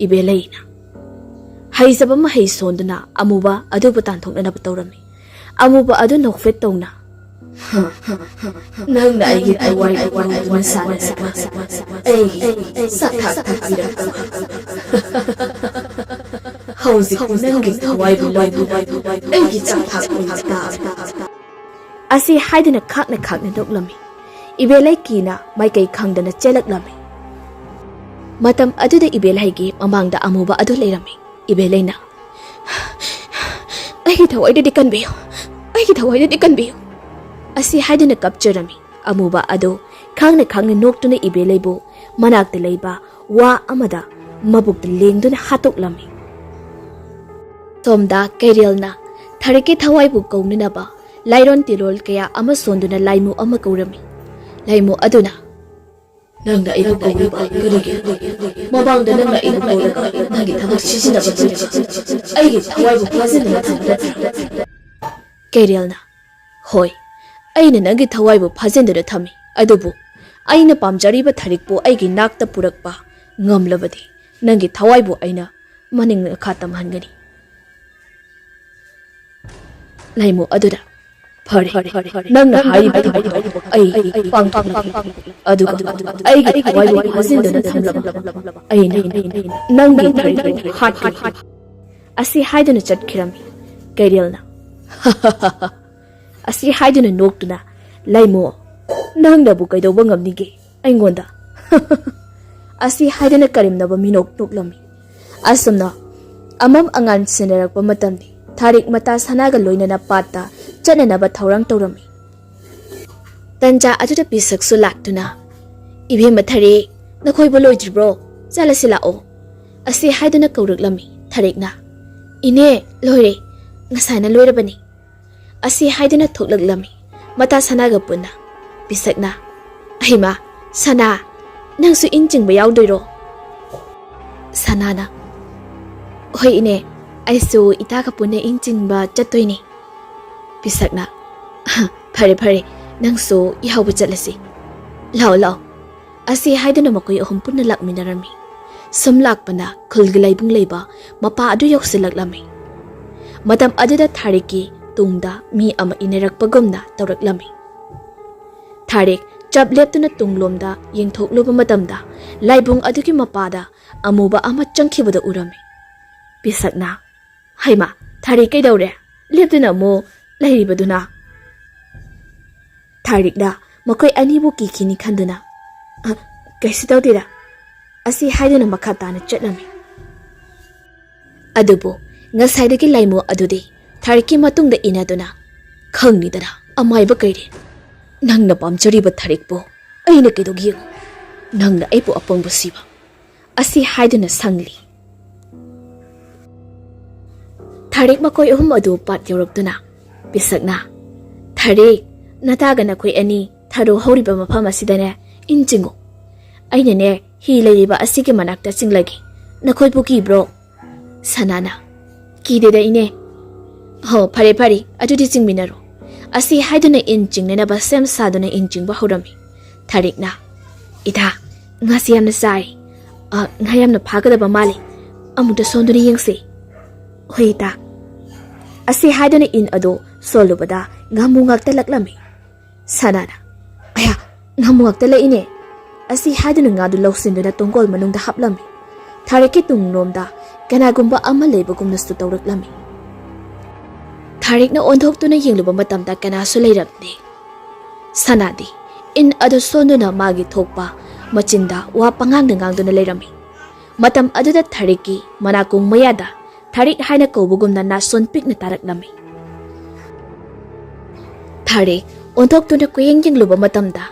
ibelaina haizaba ma hai sonduna amuba adu batan thokna batawrami amuba adu nokfet tawna nang na ai wai sana ai sakha thakira hauzi nang gi thawai bu ai gi chak thak ta asi haidina khakna doklami Ibelay kina may kay khangdana chelaklammi. Matam aduda Ibelay gi mamangda amuba adu leirami. Ibelay na. Ay thawai da dikanbiyo. Ay thawai da dikanbiyo. Asi haidana kapchurami. Amuba adu khangna noktuna Ibelay bu manakta leiba wa amada mabukta lengduna hatoklami. Somda Kairelna Thariki thawai bu kaunaba Lairon tilol kaya ama sonduna laimu ama kaurami. Laimu aduna Nangna ibu kauriba karigi. Mabangda nangna ibu kauraga nagi thabak sisinaba chiriga. Aigi thawaibu phajinduna thamada. Kairelna Hoi Aina nagi thawaibu phajinduna thami. Adubu Aina pamjariba tharikpu aigi nakta purakpa ngamlabadi nangi thawaibu aina maning khatam hangani. Laimu aduda Phare nangna haiba ai pangthokna aduga aigi thawaibu phajinduna thamlaba aina nangi tharibu hat asi haiduna chatkirami. Kairelna Asi haiduna noktuna Laimu Nangda bu kaidoba ngamnige aingonda Asi haidana karimnaba minok noklami. Asumna amam angan sinarakpa matamni Tharik mata sanaga loinana patta chananaba thaurang taurami. Tanja aduda pisaksu laktuna Ibhema Tharik nakhoiba loidribro chalasi lao. Asi haidana kauraklami. Tharikna Ine loire ngasana loirabani. Asi haidana thoklaklami. Mata sanaga punna Bisakna Aima Sana Nangsu injing bayawdoiro. Sanana Hoi ine Aisu itaka punna injing ba chatoini. Bisakna Phare Nangsu ihawba chatlasi. Lao Asi haidana makoi ahum punna lakminarami. Sum lakpana khulgi laibung leiba mapa adu yoksilaklami. Matam aduda Thariki tungda mi ama inerakpagumna tawraklami. Tharik chap leptuna tunglomda yengthokluba matamda laibung adugi mapada amuba ama changkhibada urami. Bisakna Haima Tharik kaidawre leptuna mo lairibaduna. Tharikda makoi anibu kikhini khanduna kaisi tawdira Asi haiduna makhatana chatlami. Adubu ngasaidagi laimu adudi Thariki matungda inaduna khangnidana amaiba kairi. Nangna pamjariba Tharikpo aina kaidogi nangna aipu apangbu siba. Asi haiduna sangli. Tharik makoi ahum adu pat yawraktuna. Bisakna Tharik nataga nakoi ani tharu horiba mafam asidane injingo. Aina ne hi leiriba asigi manakta singlagi. Nakoi buki bro. Sanana Kideda ine. Ho phare adudi jingminaro. Asi haiduna injing nena ba sem saduna injing ba horami. Tharikna Ida ngasi yamna sai ngayamna phagadaba mali amuda sonduni yengse. Hoita Asi haiduna in ado solubada ngamu ngakta laklami. Sanana Aya ngamu ngakta la ine. Asi haiduna ngadu lawsinduna tongkol manungda haplami. Thariki tunglomda kanagumba ama leibagumna stu tawraklami. Tharikna onthoktuna yengluba matamda kanasu leirapni. Sanadi in adu sonduna magi thokpa machinda wa pangangda ngangduna leirami. Matam aduda Thariki manakung mayada Tharik haina kobugumna nason pikna taraklami. Tharik onthoktuna kuyeng yengluba matamda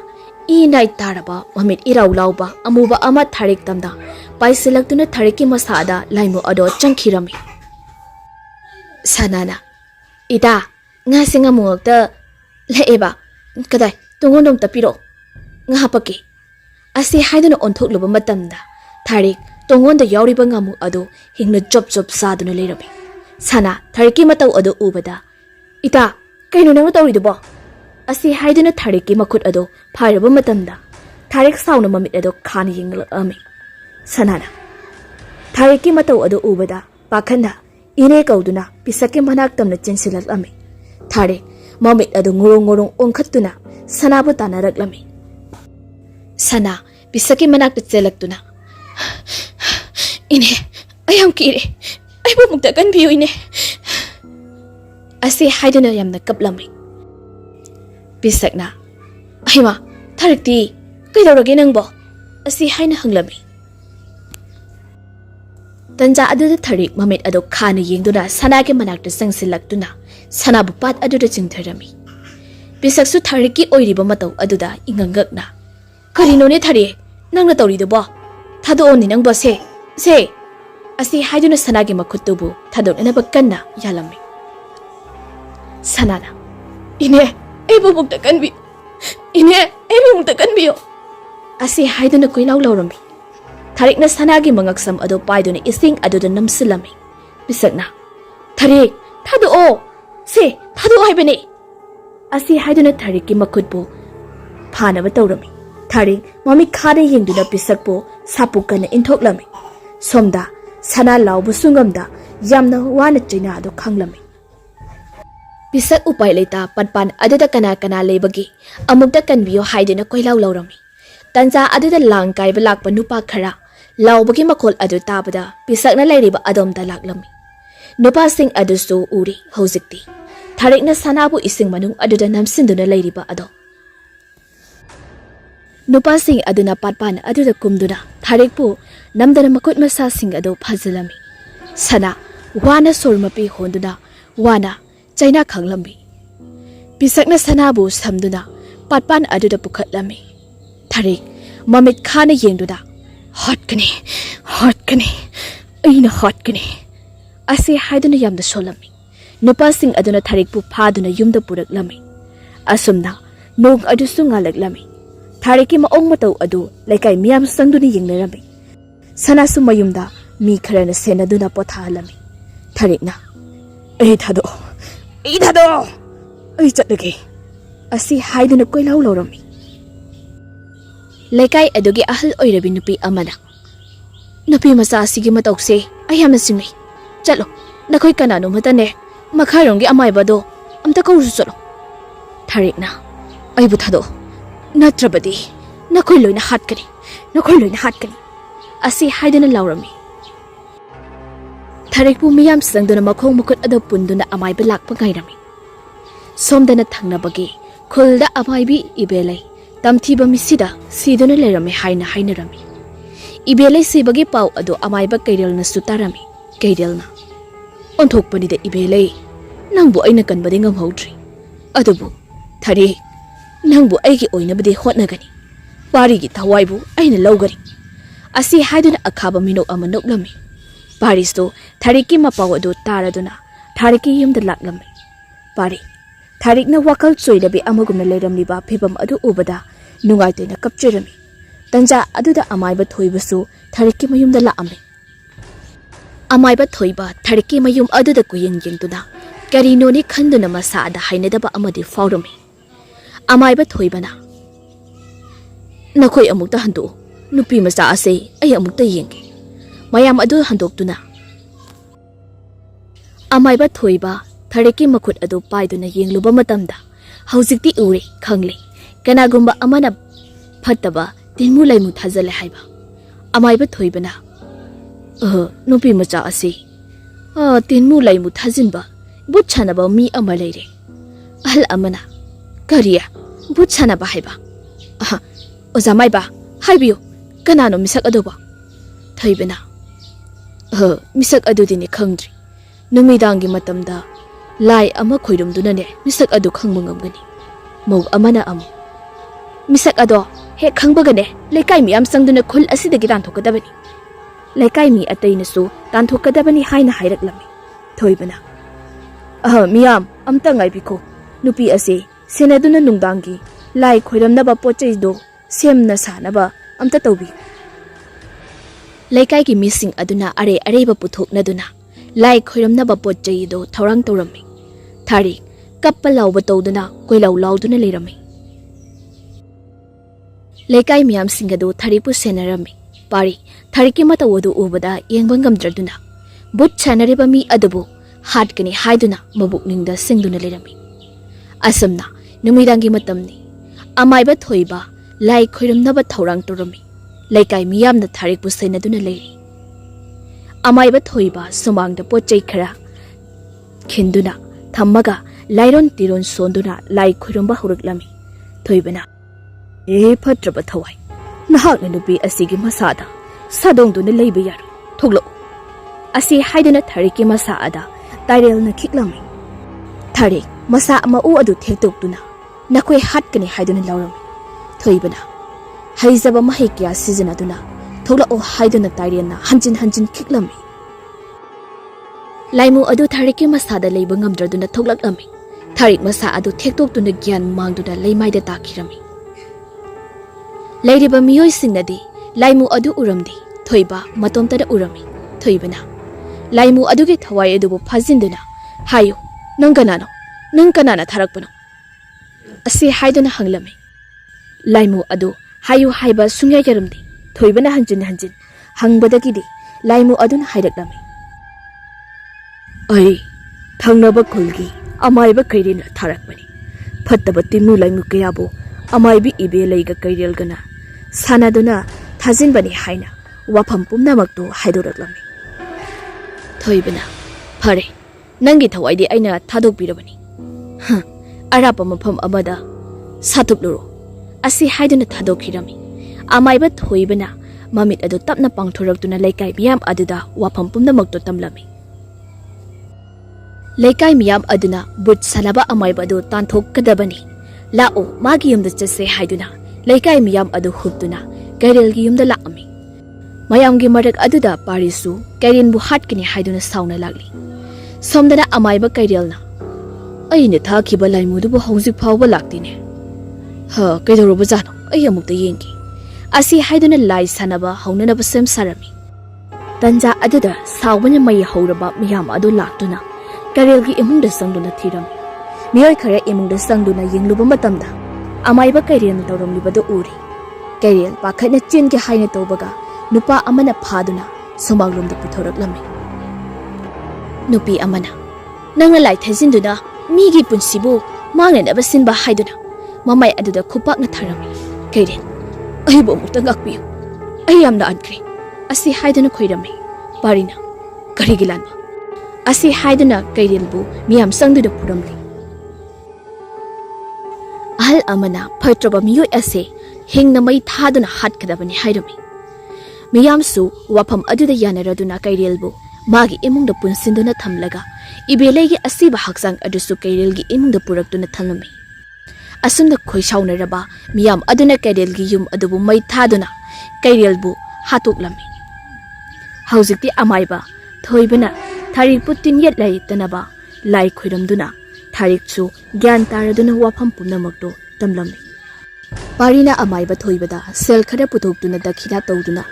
inai taraba mamit iraw lawba amuba ama Tharik tamda paisilaktuna Thariki masada laimu ado changkhirami. Sanana Ida ngasi ngamungakta laeba kadai tungondom tapiro ngahapaki. Asi haiduna onthokluba matamda Tharik tongonda yawriba ngamu ado hingna job saduna leirabi. Sana Thariki matau ado ubada Ida kaino nang tawridubo. Asi haiduna Thariki makhut ado phairaba matamda Tharik sauna mamit ado khana yenglalami. Sanana Thariki matau ado ubada pakhanda ine kauduna pisake manak tamna chensilaklami. Tharik mamit ado ngorong ongkhattuna sanabu tanaraklami. Sana pisake manak chelaktuna Ine ayam kire aibu mukta kanbiyo ine. Asi haiduna yamna kaplami. Bisakna Aima Tharikti kaidorage nangbo asi haina hanglami Tanja aduda Tharik mamit ado khana yengduna sanage manakta sangsilaktuna sanabu pat aduda chingtharami Bisaksu Thariki oiriba matau aduda ingangakna Karino ne Thari nangna tawridubo thado oni nangbo se asi haiduna sanage makhutubu thadonana bakkanna yalami Sanana Ine aibu mukta kanbi Ine aibu mukta kanbiyo Asi haiduna koilaw lawrami Tharik na sanagi mangaksam ado paiduna ising aduda namsilami Bisakna Tharik thado o se thado haibane Asi haiduna Thariki makhutbu phanaba tawrami Tharik mami khada yengduna bisakpo sapukana inthoklami Somda sana lawbu sungamda yamna wana china ado khanglami Bisak upay leita patpan aduda kana lebagi amukta kanbiyo haiduna koilaw lawrami Tanja aduda lang kaiba lakpa nupa khara lawbagi makhol adu tabada bisakna leiriba adomda laklami Nupa sing adusu uri hojikti Tharik na sanabu ising manung aduda namsinduna leiriba ado Nupa sing aduna patpan aduda kumduna Tharik pu namdana makut masa sing ado phazalami Sana wana sormapi honduna wana China khanglambi Bisakna sanabu samduna patpan aduda pukhatlami Tharik mamit khana yengduna hotkani aina hotkani Asi haiduna yamda solami Nupa sing aduna Tharik pu phaduna yumda puraklami Asumna nong adusu ngalaklami Thariki maong matau adu laikai miyam sangduna yenglerami Sana sumayumda mi kharana senaduna pothalami Tharikna Ei thado Ei chatlage Asi haiduna koilaw lawrami Laikai adugi ahal oirabi nupi amana Nupi masa asigi matawse ayamna singnay Chalo nakoy kanano matane makharonggi amaiba do amta kawrusu chalo Tharikna Aibu thado Natrabadi nakoy loina hatkani Asi haiduna lawrami Tharikpu miyam sangduna makhong mukut ado punduna amaiba lakpa ngairami Somdana thangnabagi khulda amaibi ibelai Tamthiba misida siduna lerami haina rami Ibelai sibagi pau ado amaiba kairel na sutarami kairel na Onthokpani da ibelai nangbu aina kanbadi ngamhaudri Adubu Tharik nangbu aigi oinabadi hotnagani Warigi thawaibu aina lawgari Asi haiduna akhaba minok ama noklami Paristo Thariki mapau ado taraduna Thariki yumda laklami Pari Tharikna wakal choidabi amagumna leiramliba phibam adu ubada nungaitena kapchirami Tanja aduda amaiba thoibasu Thariki mayumda laami Amaiba thoiba Thariki mayum aduda kuyeng yengtuna karino ni khanduna masada hainadaba amadi faurami Amaiba thoibana Nakoi amukta handu nupi masa ase ay amukta yengge mayam adu handoktuna Amaiba thoiba Thariki makhut adu paiduna yengluba matamda haujikti ure khangli kanagumba amana phattaba tinmu laimu thajale haiba Amaiba thoibana nupi macha ase tinmu laimu thajinba butchanaba mi ama leire ahal amana kariya butchanaba haiba ozamaiba haibiyo kanano misak adoba thoibana misak adudini khangdri numidangi matamda Lai ama khoirumduna ne misak adu khangba ngamgani Mog amana amu Misak ado he khangbagane laikai mi am sangduna khul asidagi tanthokadabani Laikai mi ataina su tanthokadabani haina hairaklami Thoibana miyam amta ngaibiko nupi ase senaduna nungdangi lai khoiramnaba pochei do semna sanaba amta tawbi Laikai ki missing aduna areba puthoknaduna Lai khoiramnaba pochei do thorang tawrami Tharik kappa lawba tawduna koilaw lawduna leirami Laikai miyam singadu Tharikpu senarami Pari Thariki matawadu ubada yengba ngamdraduna But chanariba mi adubu hatkani haiduna mabukningda singduna leirami Asamna numidangi matamni Amaiba thoiba lai khoiramnaba thorang tawrami Laikai miyamna Tharikpu senaduna leiri Amaiba thoiba sumangda pochei khara khinduna thammaga lairon tiron sonduna lai khurumba huruklami thoibana ꯐꯠꯇ꯭ꯔꯕ ꯊꯋꯥꯏ ꯅꯍꯥꯛꯅ ꯅꯨꯄꯤ ꯑꯁꯤꯒꯤ ꯃꯁꯥꯗ ꯁꯥꯗꯣꯡꯗꯨꯅ ꯂꯩꯕ ꯌꯥꯔꯣꯏ ꯊꯣꯛꯂꯛꯎ ꯑꯁꯤ ꯍꯥꯏꯗꯨꯅ ꯊꯥꯔꯤꯛꯀꯤ ꯃꯁꯥ ꯑꯗ ꯇꯥꯏꯔꯦꯜꯅ ꯈꯤꯛꯂꯝꯃꯤ ꯊꯥꯔꯤꯛ ꯃꯁꯥ ꯃꯎ ꯑꯗꯨ ꯊꯦꯛꯇꯣꯛꯇꯨꯅ ꯅꯈꯣꯏ ꯍꯥꯠꯀꯅꯤ ꯍꯥꯏꯗꯨꯅ ꯂꯥꯎꯔꯝꯃꯤ ꯊꯣꯏꯕꯅ ꯍꯩꯖꯕ ꯃꯍꯩ ꯀꯌꯥ ꯁꯤꯖꯤꯟꯅꯗꯨꯅ ꯊꯣꯛꯂꯛꯎ ꯍꯥꯏꯗꯨꯅ ꯇꯥꯏꯔꯦꯜꯅ ꯍꯟꯖꯤꯟ ꯍꯟꯖꯤꯟ ꯈꯤꯛꯂꯝꯃꯤ ꯂꯥꯏꯃꯨ ꯑꯗꯨ ꯊꯥꯔꯤꯛꯀꯤ ꯃꯁꯥꯗ ꯂꯩꯕ ꯉꯝꯗ꯭ꯔꯗꯨꯅ ꯊꯣꯛꯂꯛꯂꯝꯃꯤ ꯊꯥꯔꯤꯛ ꯃꯁꯥ ꯑꯗꯨ ꯊꯦꯛꯇꯣꯛꯇꯨꯅ ꯒ꯭ꯌꯥꯟ ꯃꯥꯡꯗꯨꯅ ꯂꯩꯃꯥꯏꯗ ꯇꯥꯈꯤꯔꯝꯃꯤ ꯂꯩꯔꯤꯕ ꯃꯤꯑꯣꯏꯁꯤꯡꯅꯗꯤ ꯂꯥꯏꯃꯨ ꯑꯗꯨ ꯎꯔꯝꯗꯦ ꯊꯣꯏꯕ ꯃꯇꯣꯝꯇꯅ ꯎꯔꯝꯃꯤ ꯊꯣꯏꯕꯅ ꯂꯥꯏꯃꯨ ꯑꯗꯨꯒꯤ ꯊꯋꯥꯏ ꯑꯗꯨꯕꯨ ꯐꯥꯖꯤꯟꯗꯨꯅ ꯍꯥꯏꯌꯨ ꯅꯪ ꯀꯅꯥꯅꯣ ꯅꯪ ꯀꯅꯥꯅ ꯊꯥꯔꯛꯄꯅꯣ ꯑꯁꯤ ꯍꯥꯏꯗꯨꯅ ꯍꯪꯂꯝꯃꯤ ꯂꯥꯏꯃꯨ ꯑꯗꯨ ꯍꯥꯏꯌꯨ ꯍꯥꯏꯕ ꯁꯨꯡꯌꯥ ꯌꯥꯔꯝꯗꯦ ꯊꯣꯏꯕꯅ ꯍꯟꯖꯤꯟ ꯍꯟꯖꯤꯟ ꯍꯪꯕꯗꯒꯤꯗꯤ ꯂꯥꯏꯃꯨ ꯑꯗꯨꯅ ꯍꯥꯏꯔꯛꯂꯝꯃꯤ ꯑꯩ ꯊꯪꯅꯕ ꯈꯨꯜꯒꯤ ꯑꯃꯥꯏꯕ ꯀꯩꯔꯦꯜꯅ ꯊꯥꯔꯛꯄꯅꯤ ꯐꯠꯇꯕ ꯇꯤꯟꯅꯨ ꯂꯩꯃꯨ ꯀꯌꯥꯕꯨ ꯑꯃꯥꯏꯕꯤ ꯏꯕꯦꯂꯩꯒ ꯀꯩꯔꯦꯜꯒꯅ ꯁꯥꯟꯅꯗꯨꯅ ꯊꯥꯖꯤꯟꯕꯅꯤ ꯍꯥꯏꯅ ꯋꯥꯐꯝ ꯄꯨꯝꯅꯃꯛꯇꯨ ꯍꯥꯏꯗꯣꯔꯛꯂꯝꯃꯤ ꯊꯣꯏꯕꯅ ꯐꯔꯦ ꯅꯪꯒꯤ ꯊꯋꯥꯏꯗꯤ ꯑꯩꯅ ꯊꯥꯗꯣꯛꯄꯤꯔꯕꯅꯤ ꯑꯔꯥꯞꯄ ꯃꯐꯝ ꯑꯃꯗ ꯁꯥꯊꯨꯞꯂꯨꯔꯣ ꯑꯁꯤ ꯍꯥꯏꯗꯨꯅ ꯊꯥꯗꯣꯛꯈꯤꯔꯝꯃꯤ ꯑꯃꯥꯏꯕ ꯊꯣꯏꯕꯅ ꯃꯃꯤꯠ ꯑꯗꯨ ꯇꯞꯅ ꯄꯥꯡꯊꯣꯔꯛꯇꯨꯅ ꯂꯩꯀꯥꯏ ꯃꯤꯌꯥꯝ ꯑꯗꯨꯗ ꯋꯥꯐꯝ ꯄꯨꯝꯅꯃꯛꯇꯨ ꯇꯝꯂꯝꯃꯤ ꯂꯩꯀꯥꯏ ꯃꯤꯌꯥꯝ ꯑꯗꯨꯅ ꯕꯨꯠ ꯁꯥꯟꯅꯕ ꯑꯃꯥꯏꯕ ꯑꯗꯨ ꯇꯥꯟꯊꯣꯛꯀꯗꯕꯅꯤ ꯂꯥꯛꯑꯣ ꯃꯥꯒꯤ ꯌꯨꯝꯗ ꯆꯠꯁꯦ ꯍꯥꯏꯗꯨꯅ ꯂꯩꯀꯥꯏ ꯃꯤꯌꯥꯝ ꯑꯗꯨ ꯍꯨꯞꯇꯨꯅ ꯀꯩꯔꯦꯜꯒꯤ ꯌꯨꯝꯗ ꯂꯥꯛꯑꯝꯃꯤ ꯃꯌꯥꯝꯒꯤ ꯃꯔꯛ ꯑꯗꯨꯗ ꯄꯥꯔꯤꯁꯨ ꯀꯩꯔꯦꯜꯕꯨ ꯍꯥꯠꯀꯅꯤ ꯍꯥꯏꯗꯨꯅ ꯁꯥꯎꯅ ꯂꯥꯛꯂꯤ ꯁꯣꯝꯗꯅ ꯑꯃꯥꯏꯕ ꯀꯩꯔꯦꯜꯅ ꯑꯩꯅ ꯊꯥꯈꯤꯕ ꯂꯥꯏꯃꯨꯗꯨꯕꯨ ꯍꯧꯖꯤꯛ ꯐꯥꯎꯕ ꯂꯥꯛꯇꯦꯅꯦ ꯀꯩꯗꯧꯔꯕꯖꯥꯠꯅꯣ ꯑꯩ ꯑꯃꯨꯛꯇ ꯌꯦꯡꯒꯦ ꯑꯁꯤ ꯍꯥꯏꯗꯨꯅ ꯂꯥꯏ ꯁꯥꯟꯅꯕ ꯍꯧꯅꯅꯕ ꯁꯦꯝ ꯁꯥꯔꯝꯃꯤ ꯇꯟꯖꯥ ꯑꯗꯨꯗ ꯁꯥꯎꯕꯅ ꯃꯩ ꯍꯧꯔꯕ ꯃꯤꯌꯥꯝ ꯑꯗꯨ ꯂꯥꯛꯇꯨꯅ ꯀꯩꯔꯦꯜꯒꯤ ꯏꯃꯨꯡꯗ ꯆꯪꯗꯨꯅ ꯊꯤꯔꯝꯃꯤ ꯃꯤꯑꯣꯏ ꯈꯔ ꯏꯃꯨꯡꯗ ꯆꯪꯗꯨꯅ ꯌꯦꯡꯂꯨꯕ ꯃꯇꯝꯗ ꯑꯃꯥꯏꯕ ꯀꯩꯔꯦꯜꯅ ꯇꯧꯔꯝꯂꯤꯕꯗꯨ ꯎꯔꯤ ꯀꯩꯔꯦꯜ ꯄꯥꯈꯠꯅ ꯆꯦꯟꯒꯦ ꯍꯥꯏꯅ ꯇꯧꯕꯒ ꯅꯨꯄꯥ ꯑꯃꯅ ꯐꯥꯗꯨꯅ ꯁꯨꯃꯥꯡꯂꯣꯝꯗ ꯄꯨꯊꯣꯔꯛꯂꯝꯃꯤ ꯅꯨꯄꯤ ꯑꯃꯅ ꯅꯪꯅ ꯂꯥꯏ ꯊꯩꯖꯤꯟꯗꯨꯅ ꯃꯤꯒꯤ ꯄꯨꯟꯁꯤꯕꯨ ꯃꯥꯡꯅꯅꯕ ꯁꯤꯟꯕ ꯍꯥꯏꯗꯨꯅ ꯃꯃꯥꯏ ꯑꯗꯨꯗ ꯈꯨꯄꯥꯛꯅ ꯊꯥꯔꯝꯃꯤ ꯀꯩꯔꯦꯜ ꯑꯩꯕꯨ ꯑꯃꯨꯛꯇ ꯉꯥꯛꯄꯤꯌꯨ ꯑꯩ ꯌꯥꯝꯅ ꯂꯥꯟꯈ꯭ꯔꯦ ꯑꯁꯤ ꯍꯥꯏꯗꯨꯅ ꯈꯣꯏꯔꯝꯃꯤ ꯄꯥꯔꯤꯅ ꯀꯔꯤꯒꯤ ꯂꯥꯟꯕ ꯑꯁꯤ ꯍꯥꯏꯗꯨꯅ ꯀꯩꯔꯦꯜꯕꯨ ꯃꯤꯌꯥꯝ ꯆꯪꯗꯨꯅ ꯐꯨꯔꯝꯂꯤ ꯑꯍꯜ ꯑꯃꯅ ꯐꯠꯇ꯭ꯔꯕ ꯃꯤꯑꯣꯏ ꯑꯁꯤ ꯍꯤꯡꯅ ꯃꯩ ꯊꯥꯗꯨꯅ ꯍꯥꯠꯀꯗꯕꯅꯤ ꯍꯥꯏꯔꯝꯃꯤ ꯃꯤꯌꯥꯝꯁꯨ ꯋꯥꯐꯝ ꯑꯗꯨꯗ ꯌꯥꯅꯔꯗꯨꯅ ꯀꯩꯔꯦꯜꯕꯨ ꯃꯥꯒꯤ ꯏꯃꯨꯡꯗ ꯄꯨꯟꯁꯤꯟꯗꯨꯅ ꯊꯝꯂꯒ ꯏꯕꯦꯂꯩꯒꯤ ꯑꯁꯤꯕ ꯍꯛꯆꯥꯡ ꯑꯗꯨꯁꯨ ꯀꯩꯔꯦꯜꯒꯤ ꯏꯃꯨꯡꯗ ꯄꯨꯔꯛꯇꯨꯅ ꯊꯝꯂꯝꯃꯤ ꯑꯁꯨꯝꯅ ꯈꯣꯏꯁꯥꯎꯅꯔꯕ ꯃꯤꯌꯥꯝ ꯑꯗꯨꯅ ꯀꯩꯔꯦꯜꯒꯤ ꯌꯨꯝ ꯑꯗꯨꯕꯨ ꯃꯩ ꯊꯥꯗꯨꯅ ꯀꯩꯔꯦꯜꯕꯨ ꯍꯥꯠꯇꯣꯛꯂꯝꯃꯤ ꯍꯧꯖꯤꯛꯇꯤ ꯑꯃꯥꯏꯕ ꯊꯣꯏꯕꯅ ꯊꯥꯔꯤꯛꯄꯨ ꯇꯤꯟꯌꯦꯠ ꯂꯩꯇꯅꯕ ꯂꯥꯏ ꯈꯣꯏꯔꯝꯗꯨꯅ ꯊꯥꯔꯤꯛꯁꯨ ꯒ꯭ꯌꯥꯟ ꯇꯥꯔꯗꯨꯅ ꯋꯥꯐꯝ ꯄꯨꯝꯅꯃꯛꯇꯨ ꯇꯝꯂꯝꯃꯤ ꯄꯥꯔꯤꯅ ꯑꯃꯥꯏꯕ ꯊꯣꯏꯕꯗ ꯁꯦꯜ ꯈꯔ ꯄꯨꯊꯣꯛꯇꯨꯅ ꯗꯈꯤꯅꯥ ꯇꯧꯗꯨꯅ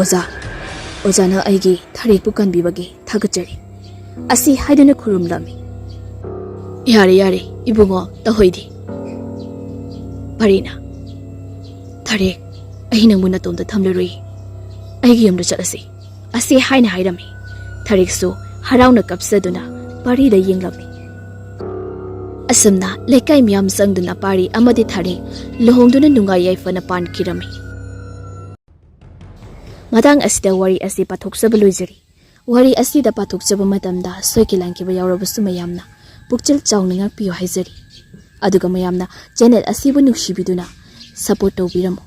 ꯑꯣꯖꯥꯅ ꯑꯩꯒꯤ ꯊꯥꯔꯤꯛꯄꯨ ꯀꯟꯕꯤꯕꯒꯤ ꯊꯥꯒꯠꯆꯔꯤ ꯑꯁꯤ ꯍꯥꯏꯗꯨꯅ ꯈꯨꯔꯨꯝꯂꯝꯃꯤ ꯌꯥꯔꯦ ꯏꯕꯨꯡꯉꯣ ꯇꯍꯣꯏꯗꯤ ꯄꯥꯔꯤꯅ ꯊꯥꯔꯤꯛ ꯑꯩ ꯅꯪꯕꯨ ꯅꯇꯣꯝꯇ ꯊꯝꯂꯔꯣꯏ ꯑꯩꯒꯤ ꯌꯨꯝꯗ ꯆꯠꯂꯁꯤ ꯑꯁꯤ ꯍꯥꯏꯅ ꯍꯥꯏꯔꯝꯃꯤ ꯊꯥꯔꯤꯛꯁꯨ ꯍꯔꯥꯎꯅ ꯀꯞꯆꯗꯨꯅ ꯄꯥꯔꯤꯗ ꯌꯦꯡꯂꯝꯃꯤ ꯑꯁꯨꯝꯅ ꯂꯩꯀꯥꯏ ꯃꯤꯌꯥꯝ ꯆꯪꯗꯨꯅ ꯄꯥꯔꯤ ꯑꯃꯗꯤ ꯊꯥꯔꯤꯛ ꯂꯨꯍꯣꯡꯗꯨꯅ ꯅꯨꯡꯉꯥꯏ ꯌꯥꯏꯐꯅ ꯄꯥꯟꯈꯤꯔꯝꯃꯤ ꯃꯇꯥꯡ ꯑꯁꯤꯗ ꯋꯥꯔꯤ ꯑꯁꯤ ꯄꯥꯊꯣꯛꯆꯕ ꯂꯣꯏꯖꯔꯤ ꯋꯥꯔꯤ ꯑꯁꯤꯗ ꯄꯥꯊꯣꯛꯆꯕ ꯃꯇꯝꯗ ꯁꯣꯏꯈꯤ ꯂꯥꯟꯈꯤꯕ ꯌꯥꯎꯔꯕꯁꯨ ꯃꯌꯥꯝꯅ ꯄꯨꯛꯆꯦꯜ ꯆꯥꯎꯅ ꯉꯥꯛꯄꯤꯌꯨ ꯍꯥꯏꯖꯔꯤ ꯑꯗꯨꯒ ꯃꯌꯥꯝꯅ ꯆꯦꯅꯦꯜ ꯑꯁꯤꯕꯨ ꯅꯨꯡꯁꯤꯕꯤꯗꯨꯅ ꯁꯄꯣꯔꯠ ꯇꯧꯕꯤꯔꯝꯃꯨ